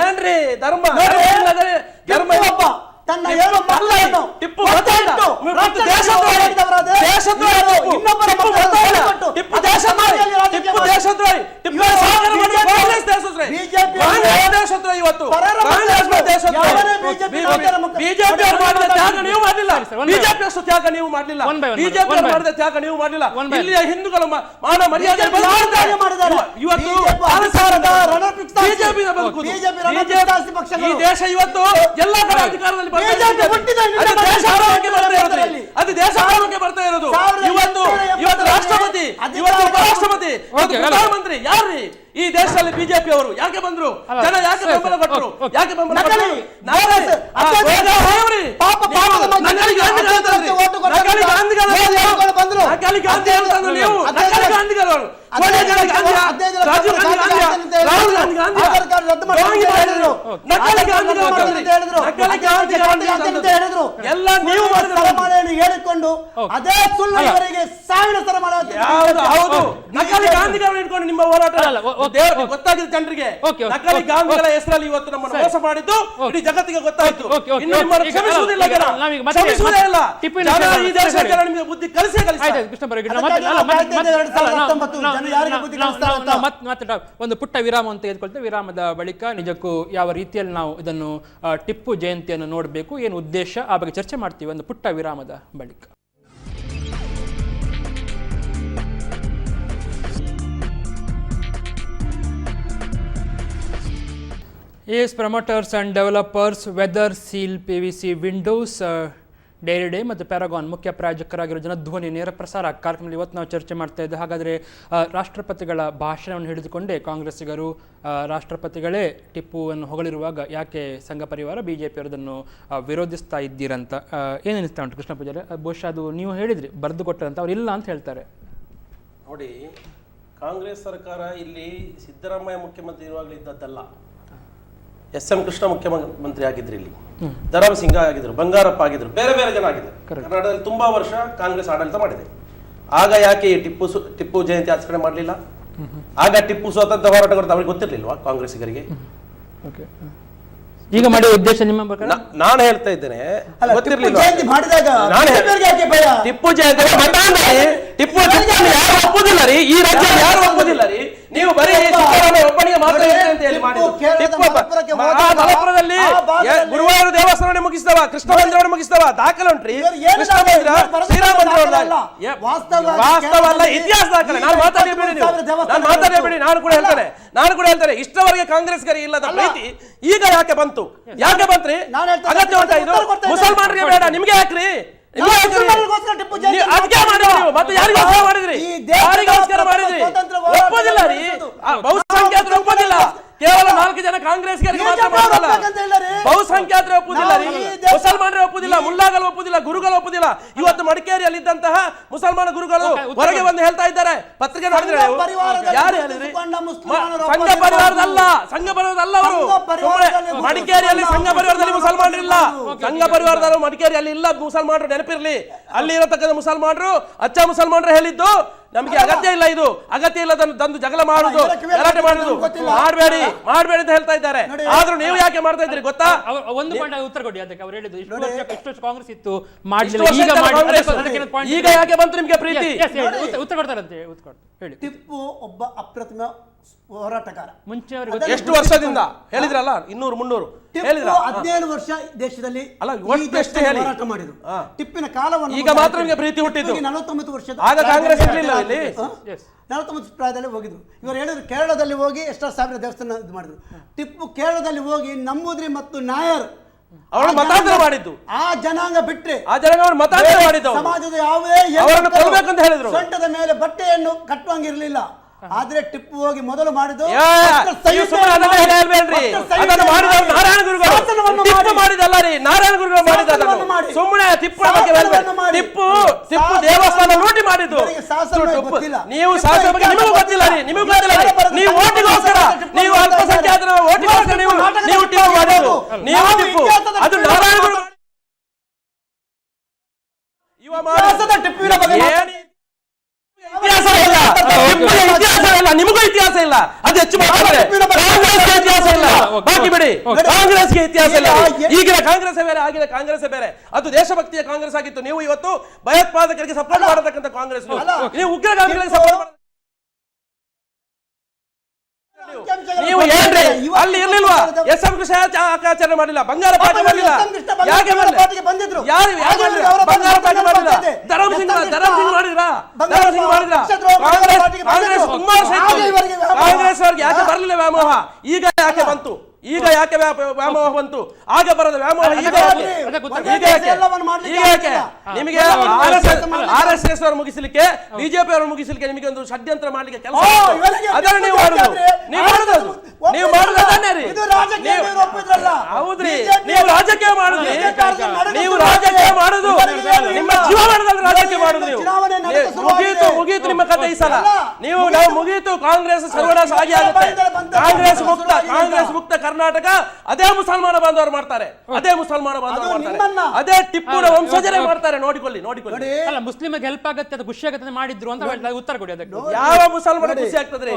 ಏನ್ರಿ ಧರ್ಮ ತನ್ನ ಏನು ಮಕ್ಕಳನ್ನು ಟಿಪ್ಪು ಬಿಜೆಪಿ ಮಾಡಿದ ತ್ಯಾಗ ನೀವು ಮಾಡಲಿಲ್ಲ, ಬಿಜೆಪಿ ಅಷ್ಟು ತ್ಯಾಗ ನೀವು ಮಾಡಲಿಲ್ಲ, ಬಿಜೆಪಿ ಮಾಡಿದ ತ್ಯಾಗ ನೀವು ಮಾಡಲಿಲ್ಲ. ಇಲ್ಲಿಯ ಹಿಂದೂಗಳು ಮಾನ ಮರ್ಯಾದೆ ಇವತ್ತು ಬಿಜೆಪಿ ಬದುಕುದು. ಈ ದೇಶ ಇವತ್ತು ಎಲ್ಲ ಕಡೆ ಅಧಿಕಾರದಲ್ಲಿ ಅದು ದೇಶ ಬರ್ತಾ ಇರೋದು. ಇವತ್ತು ರಾಷ್ಟ್ರಪತಿ, ಇವತ್ತು ಉಪರಾಷ್ಟ್ರಪತಿ, ಪ್ರಧಾನಮಂತ್ರಿ ಯಾರ್ರಿ ಈ ದೇಶದಲ್ಲಿ? ಬಿಜೆಪಿ ಅವರು ಯಾಕೆ ಬಂದ್ರು? ಜನ ಯಾಕೆ ಬೆಂಬಲ ಕೊಟ್ಟರು? ಯಾಕೆ ಬೆಂಬಲ ಕೊಟ್ಟರು? ಎಲ್ಲ ನೀವು ಹೇಳಿಕೊಂಡು ಅದೇ ಸುಳ್ಳು ಇವರಿಗೆ ಸಾವಿನ ಸರ ಹೌದು. ನಕಲಿ ಗಾಂಧಿಗಳನ್ನು ಇಟ್ಕೊಂಡು ನಿಮ್ಮ ಹೋರಾಟ ಗೊತ್ತಾಗಿದೆ ಜನರಿಗೆ. ನಕಲಿ ಗಾಂಧಿಗಳ ಹೆಸರಲ್ಲಿ ಇವತ್ತು ನಮ್ಮನ್ನು ಮೋಸ ಮಾಡಿದ್ದು ಇಡೀ ಜಗತ್ತಿಗೆ ಗೊತ್ತಾಯ್ತು. ಇನ್ನು ನಿಮ್ಮನ್ನು ಕ್ಷಮಿಸುವುದಿಲ್ಲ ಜನ, ಕ್ಷಮಿಸುವುದೇ ಇಲ್ಲ. ಜನ ಈ ದೇಶದ ಜನ ನಿಮಗೆ ಬುದ್ಧಿ ಕಲಿಸೇ ಕಲಿಸ್ತಾರೆ. ಒಂದು ಪುಟ್ಟ ವಿರಾಮ ಅಂತ ತೆಗೆದುಕೊಳ್ತೇವೆ. ವಿರಾಮದ ಬಳಿಕ ನಿಜಕ್ಕೂ ಯಾವ ರೀತಿಯಲ್ಲಿ ನಾವು ಇದನ್ನು ಟಿಪ್ಪು ಜಯಂತಿಯನ್ನು ನೋಡಬೇಕು, ಏನು ಉದ್ದೇಶ, ಆ ಬಗ್ಗೆ ಚರ್ಚೆ ಮಾಡ್ತೀವಿ ಒಂದು ಪುಟ್ಟ ವಿರಾಮದ ಬಳಿಕ. Yes, promoters and developers, Weather Seal PVC Windows, dairy day ಮತ್ತು ಪ್ಯಾರಾಗಾನ್ ಮುಖ್ಯ ಪ್ರಾಯೋಜಕರಾಗಿರೋ ಜನಧ್ವನಿ ನೇರ ಪ್ರಸಾರ ಕಾರ್ಯಕ್ರಮದಲ್ಲಿ ಇವತ್ತು ನಾವು ಚರ್ಚೆ ಮಾಡ್ತಾ ಇದ್ದೆ. ಹಾಗಾದರೆ ರಾಷ್ಟ್ರಪತಿಗಳ ಭಾಷಣವನ್ನು ಹಿಡಿದುಕೊಂಡೇ ಕಾಂಗ್ರೆಸ್ಸಿಗರು ರಾಷ್ಟ್ರಪತಿಗಳೇ ಟಿಪ್ಪುವನ್ನು ಹೊಗಳಿರುವಾಗ ಯಾಕೆ ಸಂಘ ಪರಿವಾರ BJP ಅದನ್ನು ವಿರೋಧಿಸ್ತಾ ಇದ್ದೀರಂತ ಏನಿಸ್ತಾ ಉಂಟು ಕೃಷ್ಣ ಪೂಜಾರಿ? ಬಹುಶಃ ಅದು ನೀವು ಹೇಳಿದ್ರಿ ಬರೆದು ಕೊಟ್ಟರಂತ ಅವ್ರು ಇಲ್ಲ ಅಂತ ಹೇಳ್ತಾರೆ. ನೋಡಿ, ಕಾಂಗ್ರೆಸ್ ಸರ್ಕಾರ ಇಲ್ಲಿ ಸಿದ್ದರಾಮಯ್ಯ ಮುಖ್ಯಮಂತ್ರಿ ಇರುವಾಗಲೇ ಇದ್ದದ್ದಲ್ಲ. SM ಕೃಷ್ಣ ಮುಖ್ಯಮಂತ್ರಿ ಆಗಿದ್ರು, ಇಲ್ಲಿ ಧರಮ್ ಸಿಂಗ್ ಆಗಿದ್ರು, ಬಂಗಾರಪ್ಪ ಆಗಿದ್ರು, ಬೇರೆ ಬೇರೆ ಜನ ಆಗಿದ್ರು. ಕರ್ನಾಟಕದಲ್ಲಿ ತುಂಬಾ ವರ್ಷ ಕಾಂಗ್ರೆಸ್ ಆಡಳಿತ ಮಾಡಿದೆ. ಆಗ ಯಾಕೆ ಟಿಪ್ಪು ಜಯಂತಿ ಆಚರಣೆ ಮಾಡಲಿಲ್ಲ? ಆಗ ಟಿಪ್ಪು ಸ್ವಾತಂತ್ರ್ಯ ಹೋರಾಟಗಾರರು ಅವ್ರಿಗೆ ಗೊತ್ತಿರ್ಲಿಲ್ವಾ ಕಾಂಗ್ರೆಸ್ಸಿಗರಿಗೆ? ಈಗ ಮಾಡುವ ಉದ್ದೇಶ ನಿಮ್ಮ ನಾನು ಹೇಳ್ತಾ ಇದ್ದೇನೆ, ಗೊತ್ತಿರ್ಲಿಲ್ಲ. ಟಿಪ್ಪು ಜಯಂತಿ ಟಿಪ್ಪು ಯಾರು ಒಪ್ಪುದಿಲ್ಲ ರೀ, ಈ ರಾಜ್ಯ ಯಾರು ಒಪ್ಪುದಿಲ್ಲ ರೀ. ನೀವು ಬರೀ ಒಬ್ಬನಿಗೆ ಮಾತ್ರ ಅಂತ ಹೇಳಿ ಮಲಪುರದಲ್ಲಿ ಗುರುವಾರ ದೇವಸ್ಥಾನ ಮುಗಿಸಿದವ, ಕೃಷ್ಣ ಮಂದಿರ ಮುಗಿಸಿದವ, ದಾಖಲೆ ಉಂಟ್ರಿ. ಕೃಷ್ಣ ಮಂದಿರ, ಶ್ರೀರಾಮ ಮಂದಿರ ವಾಸ್ತವ ಅಲ್ಲ, ಇತಿಹಾಸ ದಾಖಲೆ. ನಾನು ಮಾತಾಡಬೇಡಿ, ನಾನು ಕೂಡ ಹೇಳ್ತೇನೆ ಇಷ್ಟವರೆಗೆ ಕಾಂಗ್ರೆಸ್ಗರಿಗೆ ಇಲ್ಲದ ಪ್ರೀತಿ ಈಗ ಯಾಕೆ ಬಂತು? ಯಾಕೆ ಬಂತ್ರಿ? ಅಗತ್ಯ ಉಂಟಾ ಇದು? ಮುಸಲ್ಮಾನರಿಗೆ ಬೇಡ, ನಿಮ್ಗೆ ಯಾಕ್ರಿ? ಅದಕ್ಕೆ ಮಾಡಿದ್ರಿ, ಮತ್ತೆ ಯಾರಿಗೋಸ್ಕರ ಮಾಡಿದ್ರಿ? ಯಾರಿಗೋಸ್ಕರ ಮಾಡಿದ್ರಿ? ಒಪ್ಪೋದಿಲ್ಲ ರೀ, ಬಹುಸಂಖ್ಯಾತರು ಒಪ್ಪೋದಿಲ್ಲ. ಕೇವಲ 4 ಜನ ಕಾಂಗ್ರೆಸ್ಗರಿಗೆ ಮಾತ್ರ ಮಾಡೋಲ್ಲ, ಬಹುಸಂಖ್ಯಾತರು ಒಪ್ಪುದಿಲ್ಲ ರೀ, ಮುಸಲ್ಮಾನರೇ ಒಪ್ಪುದಿಲ್ಲ, ಮುಲ್ಲಾಗಳು ಒಪ್ಪುದಿಲ್ಲ, ಗುರುಗಳು ಒಪ್ಪುದಿಲ್ಲ. ಇವತ್ತು ಮಡಿಕೇರಿಯಲ್ಲಿ ಇದ್ದಂತಹ ಮುಸಲ್ಮಾನ ಗುರುಗಳು ಹೊರಗೆ ಬಂದು ಹೇಳ್ತಾ ಇದ್ದಾರೆ, ಪತ್ರಿಕೆ ನೋಡಿದ್ರೆ. ಯಾರು ಹೇಳಿದ್ರಿ? ಸಂಘ ಪರಿವಾರದಲ್ಲ, ಸಂಘ ಪರಿವಾರದಲ್ಲ ಅವರು. ಮಡಿಕೇರಿಯಲ್ಲಿ ಸಂಘ ಪರಿವಾರದಲ್ಲಿ ಮುಸಲ್ಮಾನರಿಲ್ಲ, ಸಂಘ ಪರಿವಾರದವರು ಮಡಿಕೇರಿಯಲ್ಲಿ ಇಲ್ಲ. ಮುಸಲ್ಮಾನರು ನೆನಪಿರ್ಲಿ, ಅಲ್ಲಿ ಇರತಕ್ಕಂಥ ಮುಸಲ್ಮಾನರು ಅಚ್ಚ ಮುಸಲ್ಮಾನರು ಹೇಳಿದ್ದು ನಮಗೆ ಅಗತ್ಯ ಇಲ್ಲ, ಇದು ಅಗತ್ಯ ಇಲ್ಲ ತಂದು ಜಗಳ ಮಾಡುದು, ಗಲಾಟೆ ಮಾಡುದು ಮಾಡಬೇಡಿ ಅಂತ ಹೇಳ್ತಾ ಇದ್ದಾರೆ. ಆದ್ರೂ ನೀವು ಯಾಕೆ ಮಾಡ್ತಾ ಇದ್ರಿ ಗೊತ್ತಾ? ಒಂದು ಪಾಯಿಂಟ್ ಉತ್ತರ ಕೊಡಿ ಅದಕ್ಕೆ. ಅವ್ರು ಹೇಳಿದ್ದು ಇಷ್ಟು ವರ್ಷ ಕಾಂಗ್ರೆಸ್ ಇತ್ತು, ಈಗ ಯಾಕೆ ಬಂತು ನಿಮ್ಗೆ ಪ್ರೀತಿ? ಉತ್ತರ ಕೊಡ್ತಾರಂತೆ. ಹೇಳಿ. ಟಿಪ್ಪು ಒಬ್ಬ ಅಪ್ರತಿಮ ಹೋರಾಟಗಾರ. ಮುಂಚೆ ಎಷ್ಟು ವರ್ಷದಿಂದ ಹೇಳಿದ್ರಲ್ಲ? 200-300 ಹೇಳಿದ್ರ? 17 ವರ್ಷ ದೇಶದಲ್ಲಿ ಹೋರಾಟ ಮಾಡಿದ್ರು. ಟಿಪ್ಪಿನ ಕಾಲವನ್ನು ಈಗ ಮಾತ್ರ ನಿಮಗೆ ಪ್ರೀತಿ ಹುಟ್ಟಿದ್ದು. 49 ವರ್ಷದ ಆಗ ಕಾಂಗ್ರೆಸ್ ಇರಲಿಲ್ಲ ಇಲ್ಲಿ. 49 ಪ್ರಾಯದಲ್ಲಿ ಹೋಗಿದ್ರು. ಇವರು ಹೇಳಿದ್ರು ಕೇರಳದಲ್ಲಿ ಹೋಗಿ ಎಷ್ಟೋ ಸಾವಿರ ದೇವಸ್ಥಾನ ಇದು ಮಾಡಿದ್ರು. ಟಿಪ್ಪು ಕೇರಳದಲ್ಲಿ ಹೋಗಿ ನಂಬೂದ್ರಿ ಮತ್ತು ನಾಯರ್ ಅವರು ಮತಾಂತರ ಮಾಡಿದ್ದು. ಆ ಜನಾಂಗ ಬಿಟ್ರೆ ಮತಾಂತರ ಮಾಡಿದ್ದು ಸಮಾಜದ ಯಾವುದೇ ಅವರನ್ನು ಕೊಲ್ಲಬೇಕಂತ ಹೇಳಿದ್ರು. ಸೊಂಟದ ಮೇಲೆ ಬಟ್ಟೆಯನ್ನು ಕಟ್ಟುವಂಗಿರ್ಲಿಲ್ಲ. ಆದ್ರೆ ಟಿಪ್ಪು ಹೋಗಿ ಮೊದಲು ಮಾಡಿದ್ದು ನಾರಾಯಣ ಗುರುಗಳು ಮಾಡಿದಲ್ಲ ರೀ, ನಾರಾಯಣ ಗುರುಗಳು ಮಾಡಿದ್ದಲ್ಲ. ಸುಮ್ಮನೆ ಟಿಪ್ಪು ಟಿಪ್ಪು ದೇವಸ್ಥಾನ ಲೂಟಿ ಮಾಡಿದ್ದು ನೀವು ಶಾಸನ ಬಗ್ಗೆ ನಿಮಗೂ ಗೊತ್ತಿಲ್ಲ ರೀ, ನಿಮಗೂ ಗೊತ್ತಿಲ್ಲ ರೀ. ನೀವು ಓಟಿಗೋಸ್ಕರ, ನೀವು ಅಲ್ಪಸಂಖ್ಯಾತರ ಓಟಿಗೋಸ್ಕರ ನೀವು ಟಿಪ್ಪು ಮಾಡಿದ್ದು, ನೀವು ಟಿಪ್ಪು ಅದು ನಾರಾಯಣ ಗುರು ಇತಿಹಾಸ ಇಲ್ಲ, ಇತಿಹಾಸ ಇಲ್ಲ, ನಿಮಗೂ ಇತಿಹಾಸ ಇಲ್ಲ. ಅದು ಹೆಚ್ಚು ಕಾಂಗ್ರೆಸ್ಗೆ ಇತಿಹಾಸ ಇಲ್ಲ, ಬಾಕಿ ಬಿಡಿ. ಕಾಂಗ್ರೆಸ್ಗೆ ಇತಿಹಾಸ ಇಲ್ಲ. ಈಗಿನ ಕಾಂಗ್ರೆಸ್ ಬೇರೆ, ಆಗಿನ ಕಾಂಗ್ರೆಸ್ ಬೇರೆ. ಅದು ದೇಶಭಕ್ತಿಯ ಕಾಂಗ್ರೆಸ್ ಆಗಿತ್ತು. ನೀವು ಇವತ್ತು ಭಯೋತ್ಪಾದಕರಿಗೆ ಸಪೋರ್ಟ್ ಮಾಡತಕ್ಕಂಥ ಕಾಂಗ್ರೆಸ್, ನೀವು ಉಗ್ರಗಾಮಿಗಳಿಗೆ ಸಪೋರ್ಟ್ ಮಾಡಿ. ನೀವು ಏನ್ರಿ ಅಲ್ಲಿ ಇರ್ಲಿಲ್ವಾ? ಎಸ್ ಎಂ ಕೃಷ್ಣ ಆಚರಣೆ ಮಾಡಿಲ್ಲ, ಬಂಗಾರ ಪಾಠ ಮಾಡಿಲ್ಲ, ಯಾಕೆ ಬಂಗಾರ ಪಾಠ ಮಾಡಿಲ್ಲ? ಧರಮ್ ಸಿಂಗ್ ಮಾಡಿದ್ರ? ಕಾಂಗ್ರೆಸ್ ತುಂಬಾ ಕಾಂಗ್ರೆಸ್ ಅವ್ರಿಗೆ ಯಾಕೆ ಬರಲಿಲ್ಲ ವ್ಯಾಮೋಹ? ಈಗ ಯಾಕೆ ಬಂತು? ಈಗ ಯಾಕೆ ವ್ಯಾಮೋಹ ಬಂತು? ಆಗ ಬರದ ವ್ಯಾಮೋಹ ಈಗ ಯಾಕೆ? ನಿಮಗೆ RSS ಅವರು ಮುಗಿಸಲಿಕ್ಕೆ, ಬಿಜೆಪಿ ಅವರು ಮುಗಿಸಲಿಕ್ಕೆ ನಿಮಗೆ ಒಂದು ಷಡ್ಯಂತ್ರ ಮಾಡ್ಲಿಕ್ಕೆ ಕೆಲಸ ಅದನ್ನ ನೀವು ಮಾಡುದು, ನೀವು ಮಾಡುದನ್ನೇ ರೀ. ಹೌದ್ರಿ, ನೀವು ರಾಜಕೀಯ ಮಾಡುದ್ರಿ, ನೀವು ರಾಜಕೀಯ ಮಾಡುದು, ನಿಮ್ಮ ಜೀವ ಮಾಡಿದ್ರೆ ರಾಜಕೀಯ ಮಾಡುದು. ನೀವು ಮುಗೀತು ನಿಮ್ಮ ಕಥೆ ಈ ಸಲ. ನಾವು ಮುಗೀತು, ಕಾಂಗ್ರೆಸ್ ಸರ್ವನಾಶ ಆಗಿ ಆಗುತ್ತೆ. ಕಾಂಗ್ರೆಸ್ ಮುಕ್ತ ಕರ್ನಾಟಕ ಅದೇ ಮುಸಲ್ಮಾನ ಬಾಂಧವರು ಮಾಡ್ತಾರೆ, ಅದೇ ಮುಸಲ್ಮಾನ ಬಾಂಧವರು ಮಾಡ್ತಾರೆ, ಅದೇ ಟಿಪ್ಪುನ ವಂಶಜರೇ ಮಾಡ್ತಾರೆ. ನೋಡಿಕೊಳ್ಳಿ. ಅಲ್ಲ, ಮುಸ್ಲಿಮ್ಗೆ ಹೆಲ್ಪ್ ಆಗುತ್ತೆ, ಅದು ಖುಷಿ ಆಗುತ್ತೆ ಮಾಡಿದ್ರು ಅಂತ ಉತ್ತರ ಕೊಡಿ ಅದಕ್ಕೆ. ಯಾವ ಮುಸಲ್ಮಾನ ಖುಷಿ ಆಗ್ತದ್ರಿ?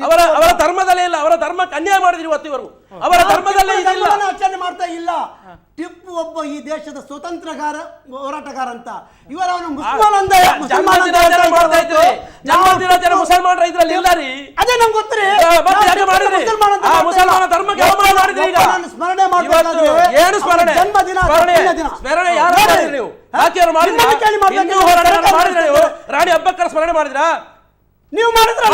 ಅವರ ಧರ್ಮದಲ್ಲೇ ಇಲ್ಲ, ಅವರ ಧರ್ಮಕ್ಕೆ ಅನ್ಯಾಯ ಮಾಡಿದ್ರು ಇವತ್ತಿವರು. ಅವರ ಧರ್ಮದಲ್ಲೇ ಆಚರಣೆ ಮಾಡ್ತಾ ಇಲ್ಲ. ಟಿಪ್ಪು ಒಬ್ಬ ಈ ದೇಶದ ಸ್ವತಂತ್ರಗಾರ, ಹೋರಾಟಗಾರ ಅಂತ. ಇವರ ಜನ್ಮದಿನಾಚರಣೆ ಮಾಡ್ತಾ ಇದ್ರಿ, ಜನ್ಮದಿನಾಚರಣೆ ಮುಸಲ್ಮಾನರ ಇದ್ರಲ್ಲಿ ಇಲ್ಲ ರೀ. ಅದೇ ನಮ್ಗೆ ಗೊತ್ತಿರಿ. ಮುಸಲ್ಮಾನ ಧರ್ಮಕ್ಕೆ ಅವಮಾನ ಮಾಡಿದ್ರಿ. ಈಗ ಸ್ಮರಣೆ ಏನು ಸ್ಮರಣೆ? ಸ್ಮರಣೆ ಯಾರು ಮಾಡಿದ್ರಿ ನೀವು? ಯಾಕೆ ಮಾಡಿದ್ರಿ? ರಾಣಿ ಅಬ್ಬಕ್ಕರ ಸ್ಮರಣೆ ಮಾಡಿದ್ರಾ? ನೀವು ಮಾಡಿದ್ರ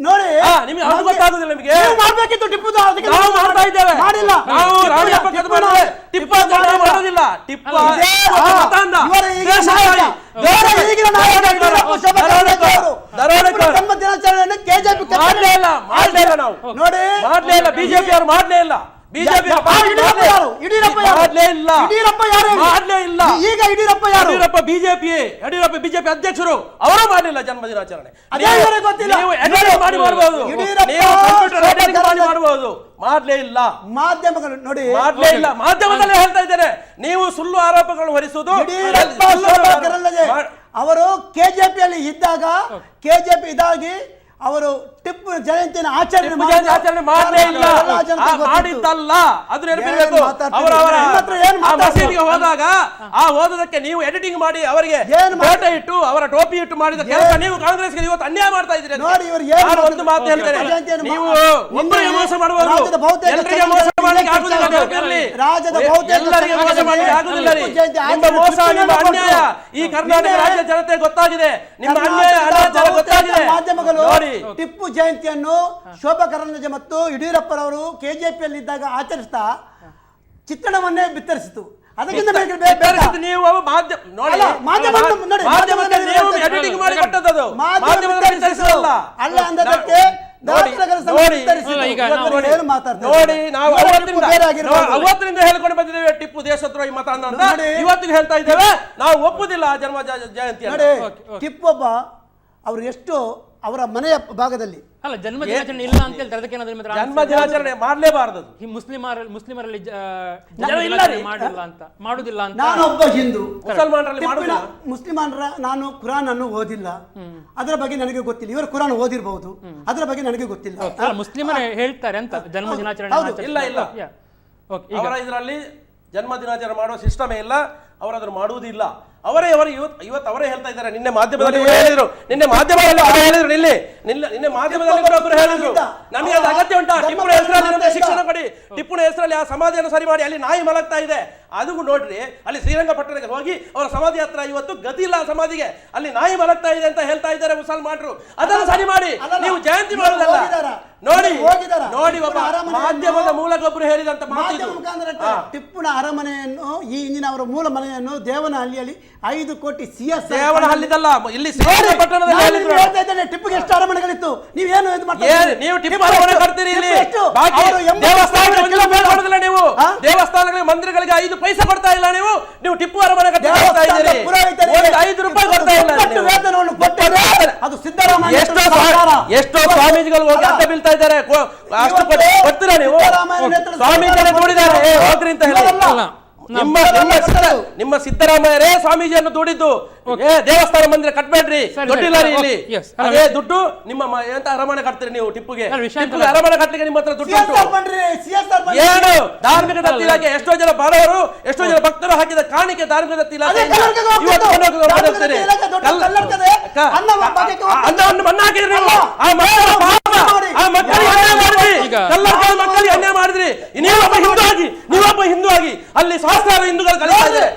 ನೋಡಿ, ನಿಮಗೆ ಅದು ಗೊತ್ತಾಗುದಿಲ್ಲ. ನಿಮಗೆ ಮಾಡ್ಬೇಕಿತ್ತು ಟಿಪ್ಪು, ನಾವು ಮಾಡ್ತಾ ಇದ್ದೇವೆ. ಮಾಡಿಲ್ಲ. ನಾವು ರಾಣಿ ಅಬ್ಬಕ್ಕದ ಮಾಡಿದ್ರೆ ಟಿಪ್ಪು ಮಾಡೋದಿಲ್ಲ. ಟಿಪ್ಪು ಜನ್ಮ ದಿನಾಚರಣೆಯನ್ನು KJP ಮಾಡಲೇ ಇಲ್ಲ ನಾವು, ನೋಡಿ ಮಾಡಲೇ ಇಲ್ಲ. ಬಿಜೆಪಿ ಅವರು ಮಾಡಲೇ ಇಲ್ಲ. ಬಿಜೆಪಿ ಬಿಜೆಪಿ ಅಧ್ಯಕ್ಷರು ಅವರು ಮಾಡಲಿಲ್ಲ ಜನ್ಮ ದಿನಾಚರಣೆ. ಮಾಡಬಹುದು, ಮಾಡ್ಲೇ ಇಲ್ಲ. ಮಾಧ್ಯಮಗಳು ನೋಡಿ, ಮಾಡ್ಲೇ ಇಲ್ಲ. ಮಾಧ್ಯಮದಲ್ಲಿ ಹೇಳ್ತಾ ಇದ್ದೇನೆ, ನೀವು ಸುಳ್ಳು ಆರೋಪಗಳನ್ನು ಹೊರಿಸುವುದು. ಅವರು KJPಯಲ್ಲಿ ಇದ್ದಾಗ, KJP ಇದಾಗಿ ಅವರು ಟಿಪ್ಪು ಜಯಂತಿಯನ್ನು ಆಚರಣೆ ಮಾಡಲೇ ಇಲ್ಲ, ಮಾಡಿದ್ದಲ್ಲ. ಅದು ನೆನಪಿರಬೇಕು. ಮಸೀದಿಗೆ ಹೋದಾಗ ಆ ಓದೋದಕ್ಕೆ ನೀವು ಎಡಿಟಿಂಗ್ ಮಾಡಿ ಅವರಿಗೆ ಫೋಟೋ ಇಟ್ಟು ಅವರ ಟೋಪಿ ಇಟ್ಟು ಮಾಡಿದ ಕೆಲಸ ನೀವು ಕಾಂಗ್ರೆಸ್ಗೆ ಇವತ್ತು ಅನ್ಯಾಯ ಮಾಡ್ತಾ ಇದ್ದೀರಿ. ನಾನು ಒಂದು ಮಾತು ಹೇಳ್ತೇನೆ, ನೀವು ಒಬ್ಬರಿಗೆ ಮೋಸ ಮಾಡಬಹುದು, ಎಲ್ಲರಿಗೆ ಮೋಸ ಮಾಡಲಿಕ್ಕೆ ಆಗುದಿಲ್ಲ. ಎಲ್ಲರಿಗೆ ಮೋಸ ಮಾಡಲಿಕ್ಕೆ ಆಗುದಿಲ್ಲ ರೀ. ನಿಮ್ಮ ಮೋಸ, ನಿಮ್ಮ ಅನ್ಯಾಯ ಈ ಕರ್ನಾಟಕ ರಾಜ್ಯ ಜನತೆ ಗೊತ್ತಾಗಿದೆ. ನಿಮ್ಮ ಅನ್ಯಾಯ ಅನಾಚಾರ ಗೊತ್ತಾಗಿದೆ. ನೋಡಿ, ಟಿಪ್ಪು ಜಯಂತಿಯನ್ನು ಶೋಭಾ ಕರಂದ್ಲಾಜೆ ಮತ್ತು ಯಡಿಯೂರಪ್ಪರವರು KJPಯಲ್ಲಿ ಇದ್ದಾಗ ಆಚರಿಸ್ತಾ ಚಿತ್ರಣವನ್ನೇ ಬಿತ್ತರಿಸಿತು. ಅದಕ್ಕಿಂತ ನೀವು ಎಡಿಟಿಂಗ್ ಮಾಡಿ ಕೊಟ್ಟದ್ದು ಅಲ್ಲ ಅಂದದಕ್ಕೆ ನೋಡಿ, ನಾವು ಅವತ್ತಿನಿಂದ ಹೇಳ್ಕೊಂಡು ಬಂದಿದ್ದೇವೆ ಟಿಪ್ಪು ದೇಶದ್ರೋಹಿ ಮತ ಅಂತ. ಇವತ್ತಿಗೆ ಹೇಳ್ತಾ ಇದ್ದೇವೆ, ನಾವು ಒಪ್ಪುದಿಲ್ಲ ಜನ್ಮ ಜಯಂತಿ. ಟಿಪ್ಪು ಒಬ್ಬ ಅವರು ಎಷ್ಟು ಅವರ ಮನೆಯ ಭಾಗದಲ್ಲಿ ಅಲ್ಲ ಜನ್ಮ ದಿನಾಚರಣೆ ಇಲ್ಲ ಅಂತ ಹೇಳ್ತಾರೆ. ಅದಕ್ಕೆ ಜನ್ಮ ದಿನಾಚರಣೆ ಮಾಡಲೇಬಾರದು. ಮುಸ್ಲಿಮರಲ್ಲಿ ಮಾಡುದಿಲ್ಲ ಅಂತ. ನಾನೊಬ್ಬ ಹಿಂದೂ, ಮುಸಲ್ಮಾನರಲ್ಲಿ ಮುಸ್ಲಿಮಾನರ ನಾನು ಕುರಾನ್ ಅನ್ನು ಓದಿಲ್ಲ, ಅದರ ಬಗ್ಗೆ ನನಗೆ ಗೊತ್ತಿಲ್ಲ. ಇವರು ಕುರಾನ್ ಓದಿರಬಹುದು, ಅದರ ಬಗ್ಗೆ ನನಗೆ ಗೊತ್ತಿಲ್ಲ. ಮುಸ್ಲಿಮರೇ ಹೇಳ್ತಾರೆ ಅಂತ ಜನ್ಮ ದಿನಾಚರಣೆ ಇಲ್ಲ. ಅವರ ಇದರಲ್ಲಿ ಜನ್ಮ ದಿನಾಚರಣೆ ಮಾಡುವ ಸಿಸ್ಟಮೇ ಇಲ್ಲ. ಅವರು ಅದನ್ನು ಮಾಡುವುದಿಲ್ಲ. ಅವರೇ ಇವತ್ತು ಅವರೇ ಹೇಳ್ತಾ ಇದ್ದಾರೆ. ನಿನ್ನೆ ಮಾಧ್ಯಮದಲ್ಲಿ ಹೇಳಿದ್ರು, ನಿನ್ನೆ ಮಾಧ್ಯಮದಲ್ಲಿ ಒಬ್ಬರು ಹೇಳಿದ್ರು, ನಮಗೆ ಅದು ಅಗತ್ಯ ಉಂಟಾ? ಟಿಪ್ಪುನ ಹೆಸರಲ್ಲಿ ನಮಗೆ ಶಿಕ್ಷಣ ಕೊಡಿ, ಟಿಪ್ಪುನ ಹೆಸರಲ್ಲಿ ಆ ಸಮಾಧಿಯನ್ನು ಸರಿ ಮಾಡಿ. ಅಲ್ಲಿ ನಾಯಿ ಮಲಗ್ತಾ ಇದೆ, ಅದು ನೋಡ್ರಿ. ಅಲ್ಲಿ ಶ್ರೀರಂಗಪಟ್ಟಣಕ್ಕೆ ಹೋಗಿ ಅವರ ಸಮಾಧಿ ಹತ್ರ ಇವತ್ತು ಗತಿ ಇಲ್ಲ ಸಮಾಧಿಗೆ, ಅಲ್ಲಿ ನಾಯಿ ಮಲಗ್ತಾ ಇದೆ ಅಂತ ಹೇಳ್ತಾ ಇದ್ದಾರೆ ಮುಸಲ್ಮಾನರು. ಅದನ್ನು ಸರಿ ಮಾಡಿ. ನೀವು ಜಯಂತಿ ಮಾಡುವುದಲ್ಲ, ನೋಡಿ ಹೋಗಿದಾರ? ನೋಡಿ ಒಬ್ಬ ಅರಮನೆಯನ್ನು- ಮಾಧ್ಯಮದ ಮೂಲಕ ಒಬ್ರು ಹೇಳಿದಂತ ಮಾತು ಮಾಧ್ಯಮ ಇದು. ಮುಖಾಂತರ ಟಿಪ್ಪುನ ಅರಮನೆಯನ್ನು ಈ ಹಿಂದಿನ ಅವರ ಮೂಲ ಮನೆಯನ್ನು ದೇವನಹಳ್ಳಿಯಲ್ಲಿ 5 ಕೋಟಿ CS ದೇವನಹಳ್ಳಿದಲ್ಲ, ಇಲ್ಲಿ ಶ್ರೀರಂಗಪಟ್ಟಣದಲ್ಲಿ ಹೇಳಿದ್ರು. ಹೇಳ್ತಾ ಇದ್ದೇನೆ, ಟಿಪ್ಪುಗೆ ಎಷ್ಟು ಅರಮನೆಗಳಿತ್ತು? ನೀವೇನು ಇದು ಮಾಡ್ತಾ ಇದ್ದೀರಿ? ನೀವು ಟಿಪ್ಪು ಅರಮನೆ ಕಟ್ತೀರಿ ಇಲ್ಲಿ, ಎಷ್ಟು? ಬಾಕಿ ಅವರು 80 ದೇವಸ್ಥಾನಗಳಿಗೆ ಒಂದು ರೂಪಾಯಿ ಕೊಡೋದಿಲ್ಲ ನೀವು. ಹಾ? ದೇವಸ್ಥಾನಗಳಿಗೆ ಮಂದಿರಗಳಿಗೆ 5 ಪೈಸೆ ಕೊಡ್ತಾ ಇಲ್ಲ ನೀವು. ನೀವು ಟಿಪ್ಪು ಅರಮನೆ ಕಟ್ತಾ ಇದ್ದೀರಿ, ಒಂದು 5 ರೂಪಾಯಿ ಕೊಡ್ತಾ ಇಲ್ಲ ಒಪ್ಪಟ್ಟು ನೀವು. ವೇತನವನ್ನು ಕೊಟ್ಟಿದ್ದಾರೆ. ಅದು ಸಿದ್ದರಾಮಯ್ಯ ಎಷ್ಟೋ ಸ್ವಾಮೀಜಿಗಳು ಹೋಗಿ ಅಡ್ಡ ಬೀಳ್ತಾ ಇದ್ದಾರೆ. ಅಷ್ಟು ಕೊಡ್ತೀರಾ ನೀವು? ಸ್ವಾಮೀಜಿಯನ್ನು ನೋಡಿದ್ದಾರೆ ಹೋಗ್ರಿ ಅಂತ ಹೇಳಿ. ನಿಮ್ಮ ಸಿದ್ದರಾಮಯ್ಯರೇ ಸ್ವಾಮೀಜಿಯನ್ನು ದುಡಿದ್ದು ದೇವಸ್ಥಾನ ಮಂದಿರ ಕಟ್ಬೇಡ್ರಿ, ದೊಡ್ಡಿಲ್ಲ ರೀ ಇಲ್ಲಿ. ಅದೇ ದುಡ್ಡು ನಿಮ್ಮ ಎಂತ ಅರಮನೆ ಕಟ್ತೀರಿ ನೀವು ಟಿಪ್ಪುಗೆ? ಅರಮನೆ ಕಟ್ಟಲಿಕ್ಕೆ ನಿಮ್ಮ ಹತ್ರ ದುಡ್ಡು ಉಂಟು. ಏನು ಧಾರ್ಮಿಕ ದತ್ತಿ ಇಲಾಖೆ? ಎಷ್ಟೋ ಜನ ಬಡವರು, ಎಷ್ಟೋ ಜನ ಭಕ್ತರು ಹಾಕಿದ ಕಾಣಿಕೆ ಧಾರ್ಮಿಕ ದತ್ತಿ ಇಲಾಖೆ ಅನ್ನವನ್ನು ಮನ್ನಾ ಹಾಕಿದ್ರಿ ನೀವು. ಆ ಮಕ್ಕಳಿಗೆ ಅನ್ಯಾಯ ಮಾಡಿದ್ರಿ, ಕಲ್ಲರ್ಕದ ಮಕ್ಕಳಿಗೆ ಅನ್ಯಾಯ ಮಾಡಿದ್ರಿ. ನೀವೊಬ್ಬ ಹಿಂದೂ ಆಗಿ ಅಲ್ಲಿ ಸಹಸ್ರಾರು ಹಿಂದೂಗಳು ಕಲಿತಾ ಇದ್ದಾರೆ.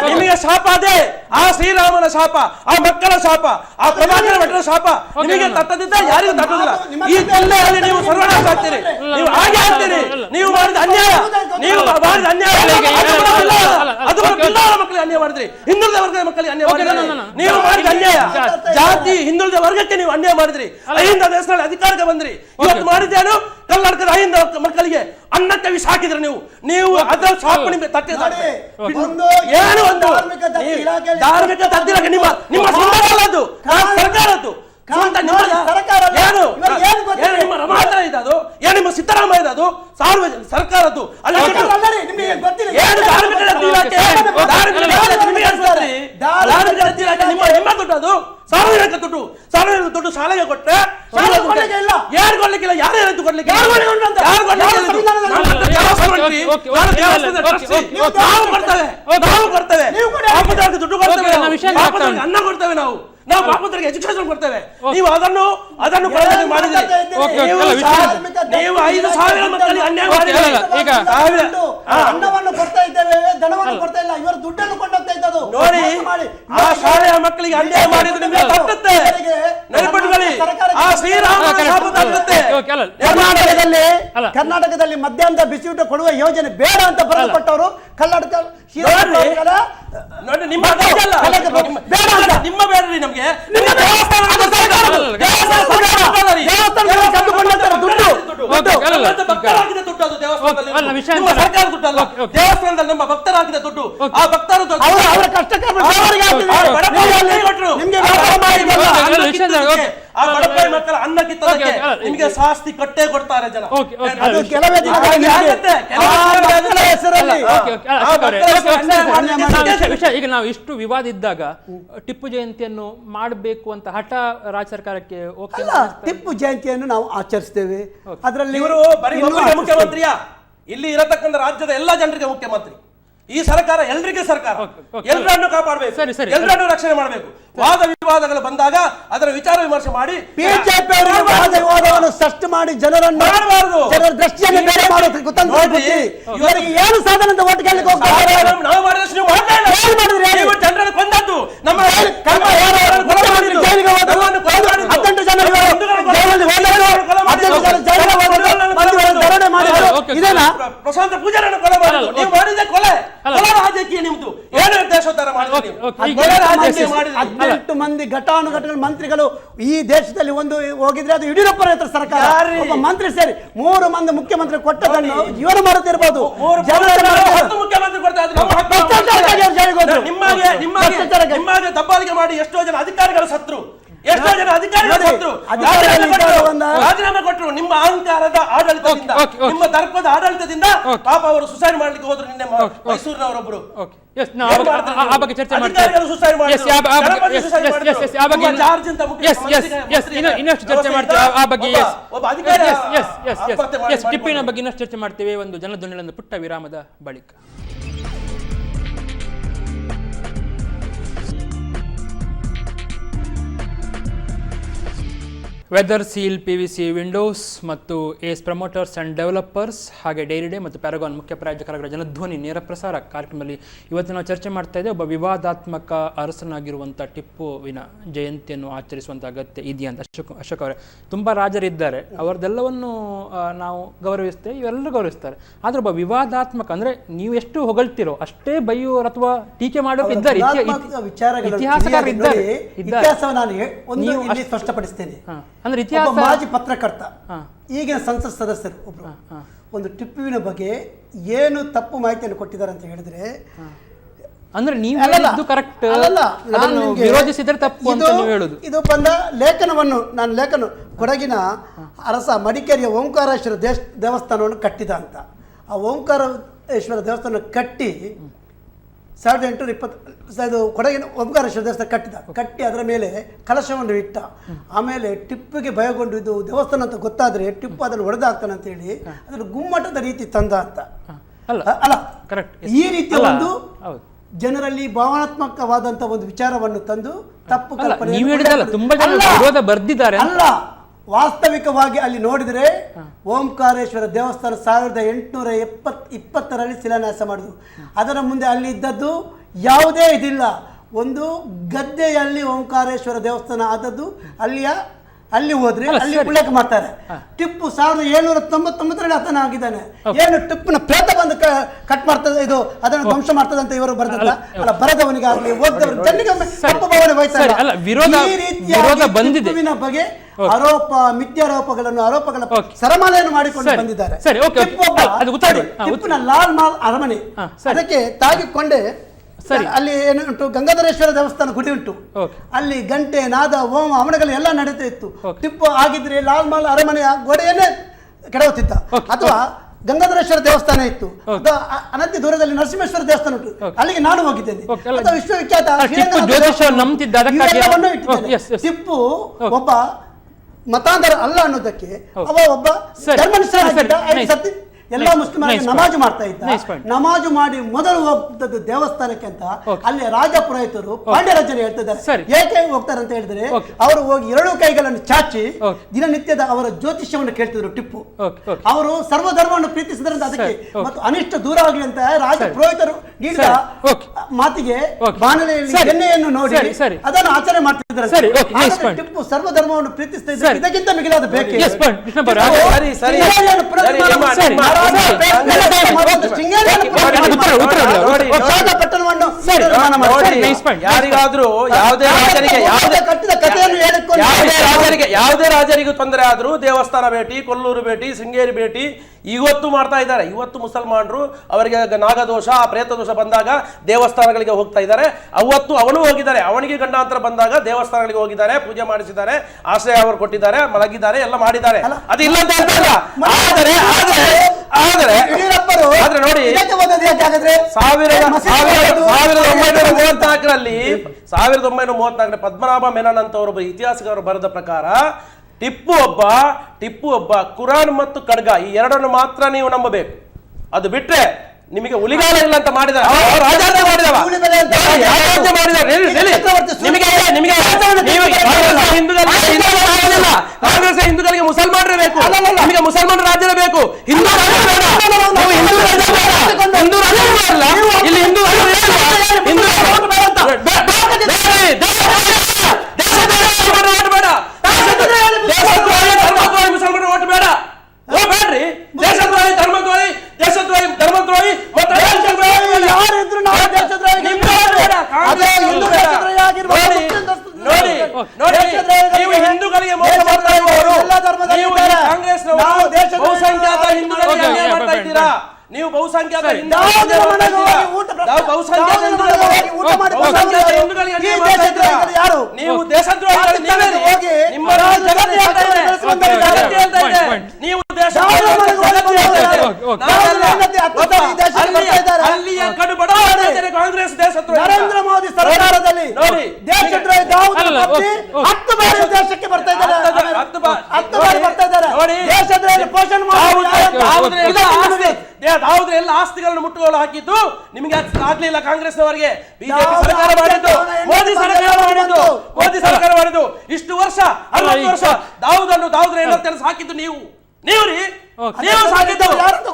ನಿಮಗೆ ಶಾಪ ಅದೇ, ಆ ಶ್ರೀರಾಮನ ಶಾಪ, ಆ ಮಕ್ಕಳ ಶಾಪ, ಆ ಪ್ರಭಾಕರ ಭಟ್ರ ಶಾಪ ನಿಮಗೆ ತಟ್ಟದಿದ್ದ ಯಾರಿಗೂ ತಟ್ಟುದಿಲ್ಲ. ಈ ಜಿಲ್ಲೆಯಲ್ಲಿ ನೀವು ಸರ್ವನಾಶ ಆಗ್ತೀರಿ, ನೀವು ಹಾಗೆ ಆಗ್ತೀರಿ. ನೀವು ಮಾಡಿದ ಅನ್ಯಾಯ, ನೀವು ಮಾಡಿದ ಅನ್ಯಾಯ ಅದು ಬಿಲ್ಲಾಳ ಮಕ್ಕಳಿಗೆ ಅನ್ಯಾಯ ಮಾಡಿದ್ರಿ, ಹಿಂದುಳಿದ ವರ್ಗದ ಮಕ್ಕಳಿಗೆ ಅನ್ಯಾಯ ಮಾಡಿದ್ರಿ. ನೀವು ಮಾಡಿದ ಅನ್ಯಾಯ ಜಾತಿ ಹಿಂದುಳಿದ ವರ್ಗಕ್ಕೆ ನೀವು ಅನ್ಯಾಯ ಮಾಡಿದ್ರಿ. ಅಹಿಂದ ದೇಶದಲ್ಲಿ ಅಧಿಕಾರಕ್ಕೆ ಬಂದ್ರಿ. ಇವತ್ತು ಮಾಡಿದ್ದೇನು? ಕರ್ನಾಟಕದ ಅಹಿಂದ ಮಕ್ಕಳಿಗೆ ಅನ್ನಕ್ಕೆ ವಿಷ ಹಾಕಿದ್ರೆ ನೀವು ಅದರ ಶಾಪ ನಿಮಗೆ ತಟ್ಟಿದ್ದಾರೆ. ಏನು ಒಂದು ಧಾರ್ಮಿಕ ತದ್ದಿಲಾಗ ನಿಮ್ಮ ಸ್ವಂತದ್ದು ಸರ್ಕಾರದ್ದು ನಿಮ್ಮ ರಮಾತ್ರ ಇದ್ದದು, ಏನು ನಿಮ್ಮ ಸಿದ್ದರಾಮಯ್ಯ ಅದು ಸಾರ್ವಜನಿಕ ಸರ್ಕಾರದ್ದು. ಅಲ್ಲಿ ಏನು ಧಾರ್ಮಿಕ ಇಲಾಖೆ? ನಿಮ್ಮ ದುಡ್ಡು ಅದು ಸಾರ್ವಜನಿಕ ದುಡ್ಡು. ಸಾರ್ವಜನಿಕ ದುಡ್ಡು ಶಾಲೆಗೆ ಕೊಟ್ಟರೆ ಯಾರು ಕೊಡ್ಲಿಕ್ಕಿಲ್ಲ. ಯಾರು ಹೇಳಿದ್ದು ಕೊಡ್ಲಿಕ್ಕೆ? ನಾವು ಕೊಡ್ತೇವೆ, ದುಡ್ಡು ಕೊಡ್ತೇವೆ, ಅನ್ನ ಕೊಡ್ತೇವೆ, ನಾವು ಬಾಪುತ್ರಿಗೆ ಎಜುಕೇಶನ್ ಕೊಡ್ತೇವೆ. ನೀವು ಅದನ್ನು ಮಾಡಿದ್ರಿ. ನೀವು 5,000 ಮಕ್ಕಳಿಗೆ ಅನ್ಯಾಯ ಮಾಡಿದ್ರಿ. ಅನ್ನವನ್ನು ಕೊಡ್ತಾ ಇದ್ದೇವೆ, ದನವನ್ನು ಕೊಡ್ತಾ ಇಲ್ಲ, ಇವರ ದುಡ್ಡನ್ನು ಕೊಂಡೋಗ್ತಾ ಇದ್ದದು. ನೋಡಿ, ಆ ಶಾಲೆಯ ಮಕ್ಕಳಿಗೆ ಅನ್ಯಾಯ ಮಾಡಿದ್ರೆ ನಿಮಗೆ ತಟ್ಟುತ್ತೆ. ನೆನಪಿಟ್ಕೊಳ್ಳಿ, ಆ ಶ್ರೀರಾಮ ಶಾಪ ತಟ್ಟುತ್ತೆ. ಕರ್ನಾಟಕದಲ್ಲಿ ಮಧ್ಯಾಹ್ನದ ಬಿಸಿಯೂಟ ಕೊಡುವ ಯೋಜನೆ ಬೇಡ ಅಂತ ಬರೆದು ಕೊಟ್ಟವರು ಕರ್ನಾಟಕ ನೋಡಿ. ನಿಮ್ಮ ಬೇಡ್ರಿ ನಮ್ಗೆ ದೇವಸ್ಥಾನದಲ್ಲಿ ನಮ್ಮ ಭಕ್ತರ ಹಾಕಿದ ದುಡ್ಡು, ಆ ಭಕ್ತರ ಆ ಬಡಪಾಯಿ ಮಕ್ಕಳ ಅನ್ನ ಕಿತ್ತದಕ್ಕೆ ನಿಮಗೆ ಶಾಸ್ತಿ ಕಟ್ಟೇ ಕೊಡ್ತಾರೆ ಜನ. ಈಗ ನಾವು ಇಷ್ಟು ವಿವಾದ ಇದ್ದಾಗ ಟಿಪ್ಪು ಜಯಂತಿಯನ್ನು ಮಾಡಬೇಕು ಅಂತ ಹಠ ರಾಜ್ಯ ಸರ್ಕಾರಕ್ಕೆ ಟಿಪ್ಪು ಜಯಂತಿಯನ್ನು ನಾವು ಆಚರಿಸ್ತೇವೆ. ಅದರಲ್ಲಿ ಇವರು ಬರೀ ಮುಖ್ಯಮಂತ್ರಿಯ? ಇಲ್ಲಿ ಇರತಕ್ಕಂಥ ರಾಜ್ಯದ ಎಲ್ಲ ಜನರಿಗೆ ಮುಖ್ಯಮಂತ್ರಿ. ಈ ಸರ್ಕಾರ ಎಲ್ರಿಗೂ ಸರ್ಕಾರ, ಎಲ್ಲರನ್ನು ಕಾಪಾಡಬೇಕು, ಎಲ್ಲರನ್ನು ರಕ್ಷಣೆ ಮಾಡಬೇಕು. ವಾದ ವಿವಾದಗಳು ಬಂದಾಗ ಅದರ ವಿಚಾರ ವಿಮರ್ಶೆ ಮಾಡಿ ಬಿಜೆಪಿ ವಾದ ವಿವಾದವನ್ನು ಸೃಷ್ಟಿ ಮಾಡಿ ಜನರನ್ನು ಮಾಡಬಾರದು, ಜನರ ದೃಷ್ಟಿಯನ್ನು ಬೇರೆ ಮಾಡೋದಕ್ಕೆ ಇವರಿಗೆ ಏನು ಸಾಧನ ಅಂತ ಓಟ್ ಕೇಳಲಿಕ್ಕೆ ಹೋಗ್ತಾರೆ. ನಾವು ಮಾಡಿದಷ್ಟು ನೀವು ಮಾಡ್ತಾ ಇಲ್ಲ. ನೀವು ಜನರನ್ನು ಕೊಂದದ್ದು, ನಮ್ಮ 18 ಜನ ಇದೇನಾ? ಪ್ರಶಾಂತ ಪೂಜಾರನ್ನು ಕೊಲೆ ಮಾಡಿದ್ರು. ನೀವು ಮಾಡಿದ ಕೊಲೆ ರಾಜಕೀಯ ನಿಮ್ದು. ಏನು ದೇಶೋದ್ಧಾರ ಮಾಡಿದ್ರಿ? 18 ಮಂದಿ ಘಟಾನುಘಟಿಗಳ ಮಂತ್ರಿಗಳು ಈ ದೇಶದಲ್ಲಿ ಒಂದು ಹೋಗಿದ್ರೆ ಅದು ಯಡಿಯೂರಪ್ಪನ ಹತ್ರ ಸರ್ಕಾರ. ಒಬ್ಬ ಮಂತ್ರಿ ಸೇರಿ 3 ಮಂದಿ ಮುಖ್ಯಮಂತ್ರಿ ಕೊಟ್ಟದನ್ನು ಇವರು ಮಾಡುತ್ತಿರಬಹುದು. ಮುಖ್ಯಮಂತ್ರಿ ಕೊಡ್ತಾ ಇದ್ರು. ನಿಮಗೆ ದಬ್ಬಾಳಿಕೆ ಮಾಡಿ ಎಷ್ಟೋ ಜನ ಅಧಿಕಾರಿಗಳು ಸತ್ರು, ಎಷ್ಟೋ ಜನ ಅಧಿಕಾರಿಗಳು ಸತ್ರು, ರಾಜೀನಾಮೆ ಕೊಟ್ಟರು. ನಿಮ್ಮ ಅಹಂಕಾರದ ಆಡಳಿತದಿಂದ, ನಿಮ್ಮ ದರ್ಪದ ಆಡಳಿತದಿಂದ ಪಾಪ ಅವರು ಸುಸೈಡ್ ಮಾಡ್ಲಿಕ್ಕೆ ಹೋದ್ರು. ನಿನ್ನೆ ಮೈಸೂರಿನವರೊಬ್ರು ಚರ್ಚೆ ಮಾಡ್ತೇವೆ. ಇನ್ನಷ್ಟು ಚರ್ಚೆ ಮಾಡ್ತೇವೆ ಆ ಬಗ್ಗೆ. ಟಿಪ್ಪಿನ ಬಗ್ಗೆ ಇನ್ನಷ್ಟು ಚರ್ಚೆ ಮಾಡ್ತೇವೆ ಒಂದು ಜನಧ್ವನಿಯಿಂದ ಪುಟ್ಟ ವಿರಾಮದ ಬಳಿಕ. ವೆದರ್ ಸೀಲ್ PVC ವಿಂಡೋಸ್ ಮತ್ತು ಏಸ್ ಪ್ರಮೋಟರ್ಸ್ ಆ್ಯಂಡ್ ಡೆವಲಪರ್ಸ್ ಹಾಗೆ ಡೈರಿ ಡೇ ಮತ್ತು ಪ್ಯಾರಗಾನ್ ಮುಖ್ಯ ಪ್ರಾಯೋಜಕರಾಗಿರುವ ಜನಧ್ವನಿ ನೇರ ಪ್ರಸಾರ ಕಾರ್ಯಕ್ರಮದಲ್ಲಿ ಇವತ್ತು ನಾವು ಚರ್ಚೆ ಮಾಡ್ತಾ ಇದ್ದೇವೆ ಒಬ್ಬ ವಿವಾದಾತ್ಮಕ ಅರಸನಾಗಿರುವಂಥ ಟಿಪ್ಪುವಿನ ಜಯಂತಿಯನ್ನು ಆಚರಿಸುವಂಥ ಅಗತ್ಯ ಇದೆಯಾ ಅಂತ ಅಶೋಕ್ ಅವರೇ. ತುಂಬ ರಾಜರಿದ್ದಾರೆ, ಅವರದೆಲ್ಲವನ್ನು ನಾವು ಗೌರವಿಸ್ತೇವೆ, ಇವೆಲ್ಲರೂ ಗೌರವಿಸ್ತಾರೆ. ಆದರೆ ಒಬ್ಬ ವಿವಾದಾತ್ಮಕ ಅಂದರೆ ನೀವು ಎಷ್ಟು ಹೊಗಳ್ತಿರೋ ಅಷ್ಟೇ ಬೈಯೋರು ಅಥವಾ ಟೀಕೆ ಮಾಡೋರು ಇದ್ದಾರೆ, ಇತಿಹಾಸಕಾರರು ಇದ್ದಾರೆ. ಸ್ಪಷ್ಟಪಡಿಸ್ತೇನೆ. ಅಂದ್ರೆ ಇತಿಹಾಸ ಮಾಜಿ ಪತ್ರಕರ್ತ ಈಗಿನ ಸಂಸತ್ ಸದಸ್ಯರು ಒಬ್ರು ಒಂದು ಟಿಪ್ಪುವಿನ ಬಗ್ಗೆ ಏನು ತಪ್ಪು ಮಾಹಿತಿಯನ್ನು ಕೊಟ್ಟಿದ್ದಾರೆ ಅಂತ ಹೇಳಿದ್ರೆ, ಅಂದ್ರೆ ನೀವು ಹೇಳಿದ್ದು ಕರೆಕ್ಟ್, ಅದನ್ನು ವಿರೋಧಿಸಿದ್ರೆ ತಪ್ಪು ಅಂತ ನೀವು ಹೇಳುದು. ಇದು ಬಂದ ಲೇಖನವನ್ನು ನಾನು ಕೊಡಗಿನ ಅರಸ ಮಡಿಕೇರಿಯ ಓಂಕಾರೇಶ್ವರ ದೇವಸ್ಥಾನವನ್ನು ಕಟ್ಟಿದ ಅಂತ. ಆ ಓಂಕಾರೇಶ್ವರ ದೇವಸ್ಥಾನ ಕಟ್ಟಿ 1820 ಕೊಡಗಿನ ಓಂಕಾರೇಶ್ವರ ದೇವಸ್ಥಾನ ಕಟ್ಟಿ ಅದರ ಮೇಲೆ ಕಲಶವನ್ನು ಇಟ್ಟ. ಆಮೇಲೆ ಟಿಪ್ಪುಗೆ ಭಯಗೊಂಡು ಇದು ದೇವಸ್ಥಾನ ಅಂತ ಗೊತ್ತಾದ್ರೆ ಟಿಪ್ಪು ಅದನ್ನು ಹೊಡೆದಾಗ್ತಾನೆ ಅಂತ ಹೇಳಿ ಅದನ್ನು ಗುಮ್ಮಟದ ರೀತಿ ತಂದ ಅಂತ. ಅಲ್ಲ, ಈ ರೀತಿಯ ಒಂದು ಜನರಲ್ಲಿ ಭಾವನಾತ್ಮಕವಾದಂತ ಒಂದು ವಿಚಾರವನ್ನು ತಂದು ತಪ್ಪು ಬರ್ದಿದ್ದಾರೆ ಅಲ್ಲ. ವಾಸ್ತವಿಕವಾಗಿ ಅಲ್ಲಿ ನೋಡಿದರೆ ಓಂಕಾರೇಶ್ವರ ದೇವಸ್ಥಾನ 1820 ಶಿಲಾನ್ಯಾಸ ಮಾಡಿದ್ರು. ಅದರ ಮುಂದೆ ಅಲ್ಲಿ ಇದ್ದದ್ದು ಯಾವುದೇ ಇದಿಲ್ಲ. ಒಂದು ಗದ್ದೆಯಲ್ಲಿ ಓಂಕಾರೇಶ್ವರ ದೇವಸ್ಥಾನ ಆದದ್ದು ಅಲ್ಲಿ ಹೋದ್ರೆ ಅಲ್ಲಿ ಉಲ್ಲೇಖ ಮಾಡ್ತಾರೆ. ಟಿಪ್ಪು 1799 ಹತನ ಆಗಿದ್ದಾನೆ. ಏನು ಟಿಪ್ಪುನ ಪ್ರೇತ ಬಂದು ಕಟ್ ಮಾಡ್ತದೆ, ಇದು ಅದನ್ನು ಧ್ವಂಸ ಮಾಡ್ತದೆ ಅಂತ ಇವರು ಬರೆದಲ್ಲ. ಅಲ್ಲ, ಬರೆದವನಿಗಾಗಲಿ ಓದ್ದವರು ಜನರಿಗೆ ತಪ್ಪು ಭಾವನೆ ವಹಿಸ್ತಾರೆ. ಟಿಪ್ಪುವಿನ ಬಗ್ಗೆ ಆರೋಪಗಳ ಸರಮಾಲೆಯನ್ನು ಮಾಡಿಕೊಂಡು ಬಂದಿದ್ದಾರೆ. ಟಿಪ್ಪುನ ಲಾಲ್ ಮಹಲ್ ಅರಮನೆ ಅದಕ್ಕೆ ತಾಗಿಕೊಂಡೆ ಅಲ್ಲಿ ಏನುಂಟು, ಗಂಗಾಧರೇಶ್ವರ ದೇವಸ್ಥಾನ ಗುಡಿ ಉಂಟು. ಅಲ್ಲಿ ಗಂಟೆ ನಾದ ಹೋಮ ಹವನಗಳು ಎಲ್ಲ ನಡೀತಾ ಇತ್ತು. ಟಿಪ್ಪು ಆಗಿದ್ರೆ ಲಾಲ್ ಮಹಲ್ ಅರಮನೆಯ ಗೋಡೆಯನ್ನೇ ಕೆಡವುತ್ತಿದ್ದ. ಅಥವಾ ಗಂಗಾಧರೇಶ್ವರ ದೇವಸ್ಥಾನ ಇತ್ತು, ಅನಂತ ದೂರದಲ್ಲಿ ನರಸಿಂಹೇಶ್ವರ ದೇವಸ್ಥಾನ ಉಂಟು, ಅಲ್ಲಿಗೆ ನಾನು ಹೋಗಿದ್ದೇನೆ. ಅಥವಾ ವಿಶ್ವವಿಖ್ಯಾತ ಟಿಪ್ಪು ಒಬ್ಬ ಮತಾಂತರ ಅಲ್ಲ ಅನ್ನೋದಕ್ಕೆ ಅವ ಒಬ್ಬ ಧರ್ಮನಿಷ್ಠ ಎಲ್ಲ ಮುಸ್ಲಿಮರಿಗೆ ನಮಾಜು ಮಾಡ್ತಾ ಇದ್ದ. ನಮಾಜು ಮಾಡಿ ಮೊದಲು ಹೋಗ್ತದ್ದು ದೇವಸ್ಥಾನಕ್ಕೆ ಅಂತ ಅಲ್ಲಿ ರಾಜ ಪುರೋಹಿತರು ಪಾಂಡ್ಯರಾಜರು ಹೇಳ್ತಿದ್ದಾರೆ. ಏಕೆ ಹೋಗ್ತಾರೆ ಅಂತ ಹೇಳಿದ್ರೆ, ಅವರು ಹೋಗಿ 2 ಕೈಗಳನ್ನು ಚಾಚಿ ದಿನನಿತ್ಯದ ಅವರ ಜ್ಯೋತಿಷ್ಯವನ್ನು ಕೇಳ್ತಿದ್ರು. ಟಿಪ್ಪು ಅವರು ಸರ್ವಧರ್ಮವನ್ನು ಪ್ರೀತಿಸಿದ್ರಂತ ಅದಕ್ಕೆ ಮತ್ತು ಅನಿಷ್ಟ ದೂರ ಆಗಲಿ ಅಂತ ರಾಜ ಪುರೋಹಿತರು ನೀಡಿದ ಮಾತಿಗೆ ಬಾಣಲೆಯಲ್ಲಿ ಎಣ್ಣೆಯನ್ನು ನೋಡಿ ಅದನ್ನು ಆಚರಣೆ ಮಾಡ್ತಿದ್ದಾರೆ. ಟಿಪ್ಪು ಸರ್ವಧರ್ಮವನ್ನು ಪ್ರೀತಿಸ್ತಾ ಇದ್ದಾರೆ. ಇದಕ್ಕಿಂತ ಮಿಗಿಲಾದ ಬೇಕೆ ಯಾರಿಗಾದ್ರೂ ಯಾವುದೇ ರಾಜರಿಗೂ ತೊಂದರೆ ಆದ್ರೂ ದೇವಸ್ಥಾನ ಭೇಟಿ, ಕೊಲ್ಲೂರು ಭೇಟಿ, ಶೃಂಗೇರಿ ಭೇಟಿ ಇವತ್ತು ಮಾಡ್ತಾ ಇದ್ದಾರೆ. ಇವತ್ತು ಮುಸಲ್ಮಾನರು ಅವರಿಗೆ ನಾಗದೋಷ, ಪ್ರೇತ ದೋಷ ಬಂದಾಗ ದೇವಸ್ಥಾನಗಳಿಗೆ ಹೋಗ್ತಾ ಇದ್ದಾರೆ. ಅವತ್ತು ಅವನು ಹೋಗಿದ್ದಾರೆ, ಅವನಿಗೆ ಗಂಡಾಂತರ ಬಂದಾಗ ದೇವಸ್ಥಾನಗಳಿಗೆ ಹೋಗಿದ್ದಾರೆ, ಪೂಜೆ ಮಾಡಿಸಿದ್ದಾರೆ, ಆಶ್ರಯ ಅವರು ಕೊಟ್ಟಿದ್ದಾರೆ, ಮಲಗಿದ್ದಾರೆ, ಎಲ್ಲ ಮಾಡಿದ್ದಾರೆ. ಅದು ಇಲ್ಲ ಅಂತ ಹೇಳ್ತಾರಲ್ಲ. ಆದರೆ ನೋಡಿ 1934 ಪದ್ಮನಾಭ ಮೆನನ್ ಅಂತ ಒಬ್ಬ ಇತಿಹಾಸಗಾರರು ಬರೆದ ಪ್ರಕಾರ ಟಿಪ್ಪು ಒಬ್ಬ ಕುರಾನ್ ಮತ್ತು ಖಡ್ಗ ಈ ಎರಡನ್ನು ಮಾತ್ರ ನೀವು ನಂಬಬೇಕು. ಅದು ಬಿಟ್ರೆ ನಿಮಗೆ ಉಳಿಗಾಲ ಇಲ್ಲ ಅಂತ ಮಾಡಿದ್ದಾರೆ. ಹಿಂದೂಗಳಿಗೆ ಮುಸಲ್ಮಾನರೇ ಬೇಕು, ನಿಮಗೆ ಮುಸಲ್ಮಾನ ರಾಜ್ಯ ಬೇಕು. ಹಿಂದೂ ಮುಸಲ್ಮಾನ ಓಟ್ ಬೇಡ, ಬೇಡ್ರಿ. ದೇಶದ್ರೋಹಿ, ಧರ್ಮದ್ರೋಹಿ, ಧರ್ಮದ್ರೋಹಿ ಮತ್ತೆ ನೀವು ಹಿಂದೂಗಳಿಗೆ ಮೋಸ ಮಾಡ್ತಾ ಇರುವವರು, ಕಾಂಗ್ರೆಸ್ ಬಹುಸಂಖ್ಯಾತ ಹಿಂದೂಗಳಿಗೆ ಅನ್ಯಾಯ ಮಾಡ್ತಾ ಇದ್ದೀರಾ. ನೀವು ಬಹುಸಂಖ್ಯಾತ ಹಿಂದೂಗಳಿಗೆ ನೀವು ದೇಶದ್ರೋಹಿಗಳು. ನಿಮ್ಮ ನೀವು ಅಲ್ಲಿಯ ಕಡು ಬಡ ಕಾಂಗ್ರೆಸ್ ದೇಶದ್ರೋಹಿ. ನರೇಂದ್ರ ಮೋದಿ ಸರ್ಕಾರದಲ್ಲಿ ದೇಶದ್ರೋಹಿ ದೇಶಕ್ಕೆ ಬರ್ತಾ ಇದ್ದಾರೆ. ದೇಶದ್ರೋಹಿ ಪೋಷಣೆ ದಾವೂದ್ರ ಎಲ್ಲ ಆಸ್ತಿಗಳನ್ನು ಮುಟ್ಟುಗೋಲು ಹಾಕಿದ್ದು ನಿಮಗೆ ಆಗ್ಲಿಲ್ಲ. ಕಾಂಗ್ರೆಸ್ನವರಿಗೆ ಬಿಜೆಪಿ ಸರ್ಕಾರ ಮಾಡಿದ್ದು, ಮೋದಿ ಸರ್ಕಾರ ಮಾಡಿದ್ದು ಇಷ್ಟು ವರ್ಷ 60 ವರ್ಷ ದಾವೂದ್ರ ಎಲ್ಲ ಸಾಕಿದ್ದು ನೀವು ಸಾಕಿದ್ದು.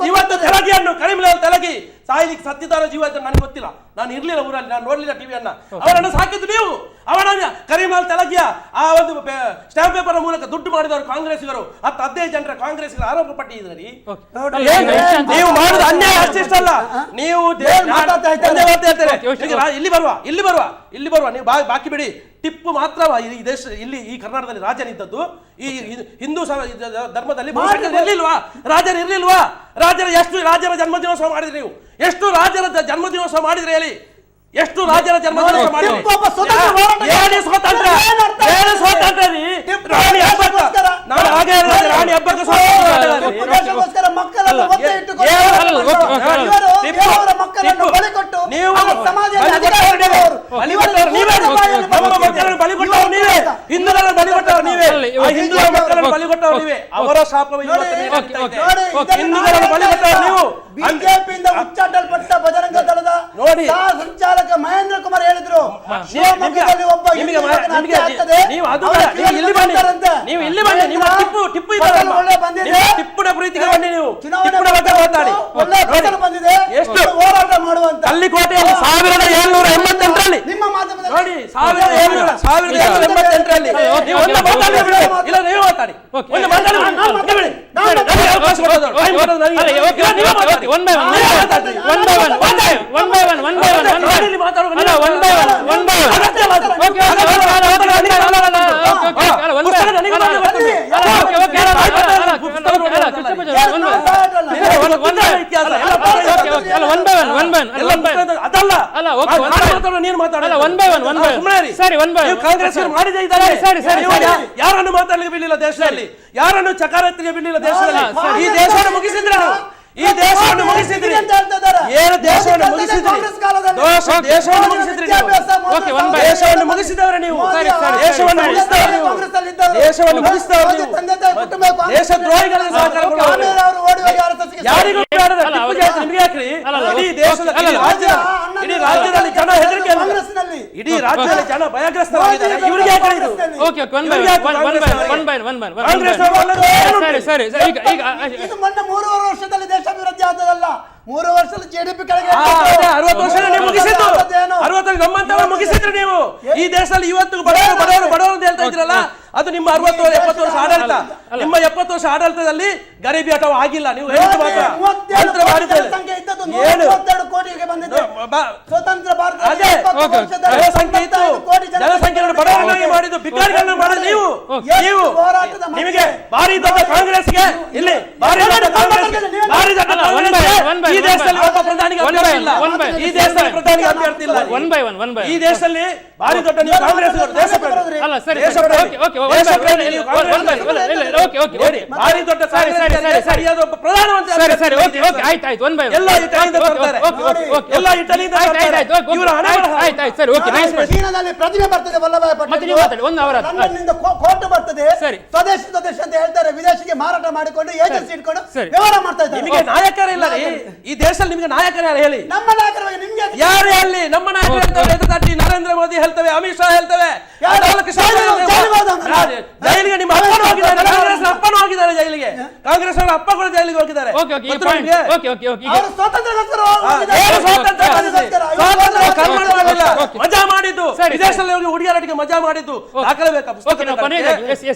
ಇವತ್ತು ತೆಲಗಿಯನ್ನು ಕಡಿಮೆ ತೆಲಗಿ ಸಾಯ್ಲಿಕ್ಕೆ ಸತ್ತಿದ್ದಾರ ಜೀವ ಅಂತ ನನಗೆ ಗೊತ್ತಿಲ್ಲ, ನಾನು ಇರ್ಲಿಲ್ಲ ಊರಲ್ಲಿ, ನಾನು ನೋಡ್ಲಿಲ್ಲ ಟಿವಿಯನ್ನ. ಅವರನ್ನು ಸಾಕಿದ್ದು ನೀವು. ಅವರನ್ನ ಕರೀಂಲಾಲ್ ತೆಲಗಿಯ ಆ ಒಂದು ಸ್ಟಾಂಪ್ ಪೇಪರ್ ಮೂಲಕ ದುಡ್ಡು ಮಾಡಿದವರು ಕಾಂಗ್ರೆಸ್ಸಿಗರು 10-15 ಜನರ ಕಾಂಗ್ರೆಸ್ಸಿಗರ ಆರೋಪ ಪಟ್ಟಿ ಇದ್ರಿ. ನೀವು ಮಾಡಿದ ಅನ್ಯಾಯ ಅಷ್ಟಿಷ್ಟಲ್ಲ, ನೀವು ಇಲ್ಲಿ ಬರುವ ನೀವು ಬಾಕಿ ಬಿಡಿ. ಟಿಪ್ಪು ಮಾತ್ರ ಈ ದೇಶ ಇಲ್ಲಿ ಈ ಕರ್ನಾಟಕದಲ್ಲಿ ರಾಜನಿದ್ದದ್ದು. ಈ ಹಿಂದೂ ಧರ್ಮದಲ್ಲಿ ರಾಜರು ಇರ್ಲಿಲ್ವಾ? ಎಷ್ಟು ರಾಜರ ಜನ್ಮದಿನೋತ್ಸವ ಮಾಡಿದ್ರಿ ನೀವು? ಎಷ್ಟು ರಾಜರ ಜನ್ಮದಿನೋತ್ಸವ ಮಾಡಿದ್ರಿ ಹೇಳಿ? ಎಷ್ಟು ರಾಜರ ಜನ್ಮದಿನೋತ್ಸವ ಮಾಡಿದ್ರಿ? ರಾಣಿ ಹಬ್ಬಕ್ಕೆ ಹಿಂದೂಗಳನ್ನು ಬಲಿಕೊಟ್ಟವರು ನೀವೇ, ಹಿಂದೂಗಳ ಮಕ್ಕಳನ್ನು ಬಲಿಕೊಟ್ಟವರು ನೀವೇ. ಅವರ ಶಾಪವೇ ಹಿಂದೂಗಳನ್ನು ಬಲಿಕೊಟ್ಟವರು ನೀವು. ಬಿಜೆಪಿಯಿಂದ ಉಚ್ಚಾಟಲ್ಪಟ್ಟ ಬಜರಂಗ ದಳದ ನೋಡಿ ಸಂಚಾಲಕ ಮಹೇಂದ್ರ ಕುಮಾರ್ ಹೇಳಿದ್ರು, ಟಿಪ್ಪುನ ಪ್ರೀತಿಗೆ ಬನ್ನಿ ನೀವು. ಬಂದಿದೆ ಎಷ್ಟು ಹೋರಾಟ ಮಾಡುವಂತ ಕಲ್ಲಿಕೋಟೆಯಲ್ಲಿ 1788ರಲ್ಲಿ ನಿಮ್ಮ ಮಾಧ್ಯಮದಲ್ಲಿ ನೋಡಿ 1788ರಲ್ಲಿ ನೀವು ಮಾತಾಡಿ ಯಾರನ್ನು ಮಾತಾಡಲಿಕ್ಕೆ ಬಿಡಲಿಲ್ಲ ದೇಶದಲ್ಲಿ, ಯಾರನ್ನು ಚಕಾರತಿಗೆ ಬಿಡಲಿಲ್ಲ ದೇಶದಲ್ಲಿ. ಈ ದೇಶವನ್ನು ಮುಗಿಸಿದ್ರೆ ಈ ದೇಶವನ್ನು ಮುಗಿಸಿದ್ರಿ, ಏನು ದೇಶವನ್ನು ಮುಗಿಸಿದ್ರಿ? ದೇಶವನ್ನು ಮುಗಿಸಿದ್ರಿ, ದೇಶವನ್ನು ಮುಗಿಸಿದವರು ನೀವು, ದೇಶವನ್ನು ಮುಗಿಸಿದವರು ನೀವು, ದೇಶವನ್ನು ಮುಗಿಸಿದವರು ನೀವು, ದೇಶ ದ್ರೋಹಿಗಳನ್ನು ಸಹಕಾರ ಯಾರಿಗೂ ನಿಮಗೆ ಯಾಕ್ರಿ? ಇಡೀ ದೇಶದ ಇಡೀ ರಾಜ್ಯದಲ್ಲಿ ಜನ ಹೆದರಿಕೆ, ಇಡೀ ರಾಜ್ಯದಲ್ಲಿ ಜನ ಭಯಗ್ರಸ್ತರಾಗಿದ್ದಾರೆ. ಇವರಿಗೆ ಯಾಕೆ ಇದು? ಮೊನ್ನೆ 3 ವರ್ಷದಲ್ಲಿ ದೇಶ ಅಭಿವೃದ್ಧಿ ಆದದಲ್ಲ, 3 ವರ್ಷದಲ್ಲಿ GDP ಕೆಳಗೆ 60 ವರ್ಷ ನೀವು ಮುಗಿಸಿದ್ದು, 60 ನಮ್ಮಂತವ ಮುಗಿಸಿದ್ರಿ ನೀವು. ಈ ದೇಶದಲ್ಲಿ ಇವತ್ತು ಬಡವರು ಅಂತ ಹೇಳ್ತಾ ಇದ್ರಲ್ಲ, ಅದು ನಿಮ್ಮ 60-70 ವರ್ಷ ಆಡಳಿತ. ನಿಮ್ಮ 70 ವರ್ಷ ಆಡಳಿತದಲ್ಲಿ ಗರೀಬಿ ಹಠ ಆಗಿಲ್ಲ. ನೀವು ಹೇಳಿದ ಮಾತ್ರ ಸ್ವತಂತ್ರ ಭಾರತ ಜನಸಂಖ್ಯೆಯನ್ನು ಬಡವರನ್ನಾಗಿ ಮಾಡಿದ್ದು, ಭಿಕಾರಿಗಳನ್ನು ಮಾಡಿದ್ದು ನೀವು. ನಿಮಗೆ ಭಾರಿ ದೊಡ್ಡ ಕಾಂಗ್ರೆಸ್ಗೆ ಇಲ್ಲಿ ಭಾರಿ ದೊಡ್ಡ ಕಾಂಗ್ರೆಸ್ಗೆ ಈ ದೇಶದಲ್ಲಿ ಒಬ್ಬ ಪ್ರಧಾನಿಗೆ ಅಭ್ಯರ್ಥಿ ಇಲ್ಲ. ಈ ದೇಶದಲ್ಲಿ ಪ್ರಧಾನಿಗೆ ಅಭ್ಯರ್ಥಿ ಇಲ್ಲ. ಈ ದೇಶದಲ್ಲಿ ಭಾರಿ ದೊಡ್ಡ ನೀವು ಕಾಂಗ್ರೆಸ್ ಭಾರಿ ದೊಡ್ಡ ಸರಿಯಾದ ಒಬ್ಬ ಪ್ರಧಾನಮಂತ್ರಿ ಎಲ್ಲ ಇಟಲಿಯಿಂದ ಚೀನಾದಲ್ಲಿ ಪ್ರತಿಮೆ ಬರ್ತದೆ, ವಲ್ಲಭಾಯ್ ಪಟೇಲ್ ಕೋರ್ಟ್ ಬರ್ತದೆ, ಸ್ವದೇಶ ಅಂತ ಹೇಳ್ತಾರೆ, ವಿದೇಶಿಗೆ ಮಾರಾಟ ಮಾಡಿಕೊಂಡು ಏಜೆನ್ಸಿ ಇಟ್ಕೊಂಡು ವ್ಯವಹಾರ ಮಾಡ್ತಾ ಇದ್ದಾರೆ. ನಿಮಗೆ ನಾಯಕರೇ ಇಲ್ಲ ರೀ ಈ ದೇಶದಲ್ಲಿ. ನಿಮಗೆ ನಾಯಕರೇ ಯಾರು ಹೇಳಿ? ನಮ್ಮ ನಾಯಕರ ಬಗ್ಗೆ ನಿಮ್ಗೆ ಯಾರು ಹೇಳಿ? ನಮ್ಮ ನಾಯಕರು ಹೇಳ್ತೇವೆ, ಎದುರು ನರೇಂದ್ರ ಮೋದಿ ಹೇಳ್ತೇವೆ, ಅಮಿತ್ ಶಾ ಹೇಳ್ತೇವೆ. ಜೈಲಿಗೆ ನಿಮ್ಮ ಅಪ್ಪನೂ ಹೋಗಿದ್ದಾರೆ, ಕಾಂಗ್ರೆಸ್ ಅಪ್ಪನೂ ಹೋಗಿದ್ದಾರೆ ಜೈಲಿಗೆ, ಕಾಂಗ್ರೆಸ್ ಅವರ ಅಪ್ಪ ಕೂಡ ಜೈಲಿಗೆ ಹೋಗಿದ್ದಾರೆ. ಮಜಾ ಮಾಡಿದ್ದು ವಿದೇಶದಲ್ಲಿ ಹೋಗಿ ಹುಡುಗಿಯರೊಟ್ಟಿಗೆ ಮಜಾ ಮಾಡಿದ್ದು ದಾಖಲೆ ಬೇಕಾ?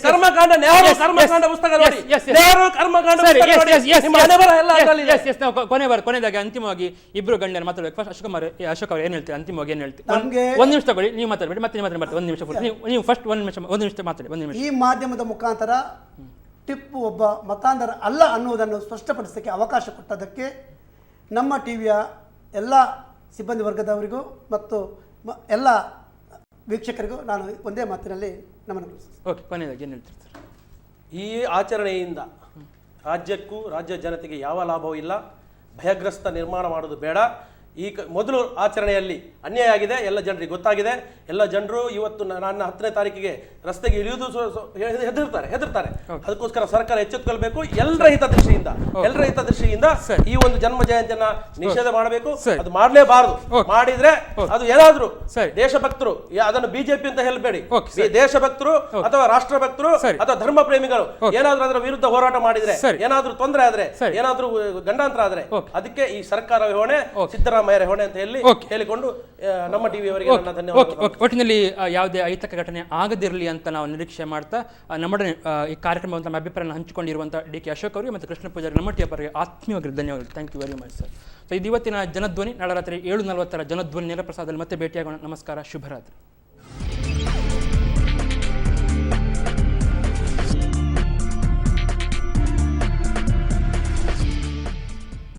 ಕರ್ಮಕಾಂಡ, ನೆಹರು ಕರ್ಮಕಾಂಡ ಪುಸ್ತಕ ನೋಡಿ, ನೆಹರು ಕರ್ಮಕಾಂಡ ಕೊನೆಯದಾಗಿ ಅಂತಿಮವಾಗಿ ಇಬ್ರು ಗಣ್ಯರು ಮಾತಾಡ್ಬೇಕು. ಫಸ್ಟ್ ಅಶೋಕ್ ಅವರು ಏನ್ ಹೇಳ್ತೀವಿ? ಅಂತಿಮವಾಗಿ ಏನ್ ಹೇಳ್ತೀವಿ? ಒಂದು ನಿಮಿಷ ತಗೊಳ್ಳಿ, ನೀವು ಮಾತಾಡ್ಬೇಡಿ, ಮತ್ತೆ ನೀವು ಮಾತಾಡ್ಬೇಡಿ. ಒಂದು ನಿಮಿಷ ನೀವು ಫಸ್ಟ್ ಒಂದು ನಿಮಿಷ ಮಾತಾಡಿ. ಈ ಮಾಧ್ಯಮದ ಮುಖಾಂತರ ಟಿಪ್ಪು ಒಬ್ಬ ಮತಾಂಧರ ಅಲ್ಲ ಅನ್ನುವುದನ್ನು ಸ್ಪಷ್ಟಪಡಿಸಲಿಕ್ಕೆ ಅವಕಾಶ ಕೊಟ್ಟದಕ್ಕೆ ನಮ್ಮ ಟಿವಿಯ ಎಲ್ಲ ಸಿಬ್ಬಂದಿ ವರ್ಗದವರಿಗೂ ಮತ್ತು ಎಲ್ಲ ವೀಕ್ಷಕರಿಗೂ ನಾನು ಒಂದೇ ಮಾತಿನಲ್ಲಿ ನಮನ. ಓಕೆ, ಕೊನೆಯದಾಗಿ ಏನು ಹೇಳ್ತೀರಿ? ಈ ಆಚರಣೆಯಿಂದ ರಾಜ್ಯಕ್ಕೂ ರಾಜ್ಯ ಜನತೆಗೆ ಯಾವ ಲಾಭವೂ ಇಲ್ಲ. ಭಯಗ್ರಸ್ತ ನಿರ್ಮಾಣ ಮಾಡೋದು ಬೇಡ. ಮೊದಲು ಆಚರಣೆಯಲ್ಲಿ ಅನ್ಯಾಯ ಆಗಿದೆ, ಎಲ್ಲ ಜನರಿಗೆ ಗೊತ್ತಾಗಿದೆ. ಎಲ್ಲ ಜನರು ಇವತ್ತು ನನ್ನ 10ನೇ ತಾರೀಕಿಗೆ ರಸ್ತೆಗೆ ಇಳಿಯುವುದು ಹೆದರ್ತಾರೆ. ಅದಕ್ಕೋಸ್ಕರ ಸರ್ಕಾರ ಎಚ್ಚೆತ್ತುಕೊಳ್ಬೇಕು. ಎಲ್ಲರ ಹಿತದೃಷ್ಟಿಯಿಂದ ಈ ಒಂದು ಜನ್ಮ ಜಯಂತಿಯನ್ನ ನಿಷೇಧ ಮಾಡಬೇಕು. ಅದು ಮಾಡಲೇಬಾರದು. ಮಾಡಿದ್ರೆ ಅದು ಏನಾದ್ರು ದೇಶಭಕ್ತರು, ಅದನ್ನು ಬಿಜೆಪಿ ಅಂತ ಹೇಳಬೇಡಿ, ದೇಶಭಕ್ತರು ಅಥವಾ ರಾಷ್ಟ್ರಭಕ್ತರು ಅಥವಾ ಧರ್ಮ ಪ್ರೇಮಿಗಳು ಏನಾದ್ರೂ ಅದರ ವಿರುದ್ಧ ಹೋರಾಟ ಮಾಡಿದ್ರೆ, ಏನಾದ್ರೂ ತೊಂದರೆ ಆದ್ರೆ, ಏನಾದ್ರೂ ಗಂಡಾಂತರ ಆದ್ರೆ ಅದಕ್ಕೆ ಈ ಸರ್ಕಾರವೇ ಹೊಣೆ, ಸಿದ್ದರಾಮಯ್ಯ ಹೊಣೆ ಅಂತ ಹೇಳಿಕೊಂಡು ನಮ್ಮ ಟಿವಿಯವರಿಗೆ ನನ್ನ ಧನ್ಯವಾದ. ಒಟ್ಟಿನಲ್ಲಿ ಯಾವುದೇ ಅಹಿತಕ ಘಟನೆ ಆಗದಿರಲಿ ಅಂತ ನಾವು ನಿರೀಕ್ಷೆ ಮಾಡ್ತಾ ನಮ್ಮೊಡನೆ ಈ ಕಾರ್ಯಕ್ರಮವನ್ನು ನಮ್ಮ ಅಭಿಪ್ರಾಯ ಹಂಚಿಕೊಂಡಿರುವಂತಹ ಡಿ ಕೆ ಅಶೋಕ್ ಅವರಿಗೆ ಮತ್ತು ಕೃಷ್ಣ ಪೂಜಾರಿ ನಮ್ಮ ಟಿ ಅವರಿಗೆ ಆತ್ಮೀಯವಾಗಿ ಧನ್ಯವಾದಗಳು. Thank you very much sir. So ಇದು ಇವತ್ತಿನ ಜನಧ್ವನಿ. ನಾಳೆ ರಾತ್ರಿ 7:40 ಜನಧ್ವನಿ ನೇರ ಪ್ರಸಾರದಲ್ಲಿ ಮತ್ತೆ ಭೇಟಿಯಾಗೋಣ. ನಮಸ್ಕಾರ, ಶುಭರಾತ್ರಿ.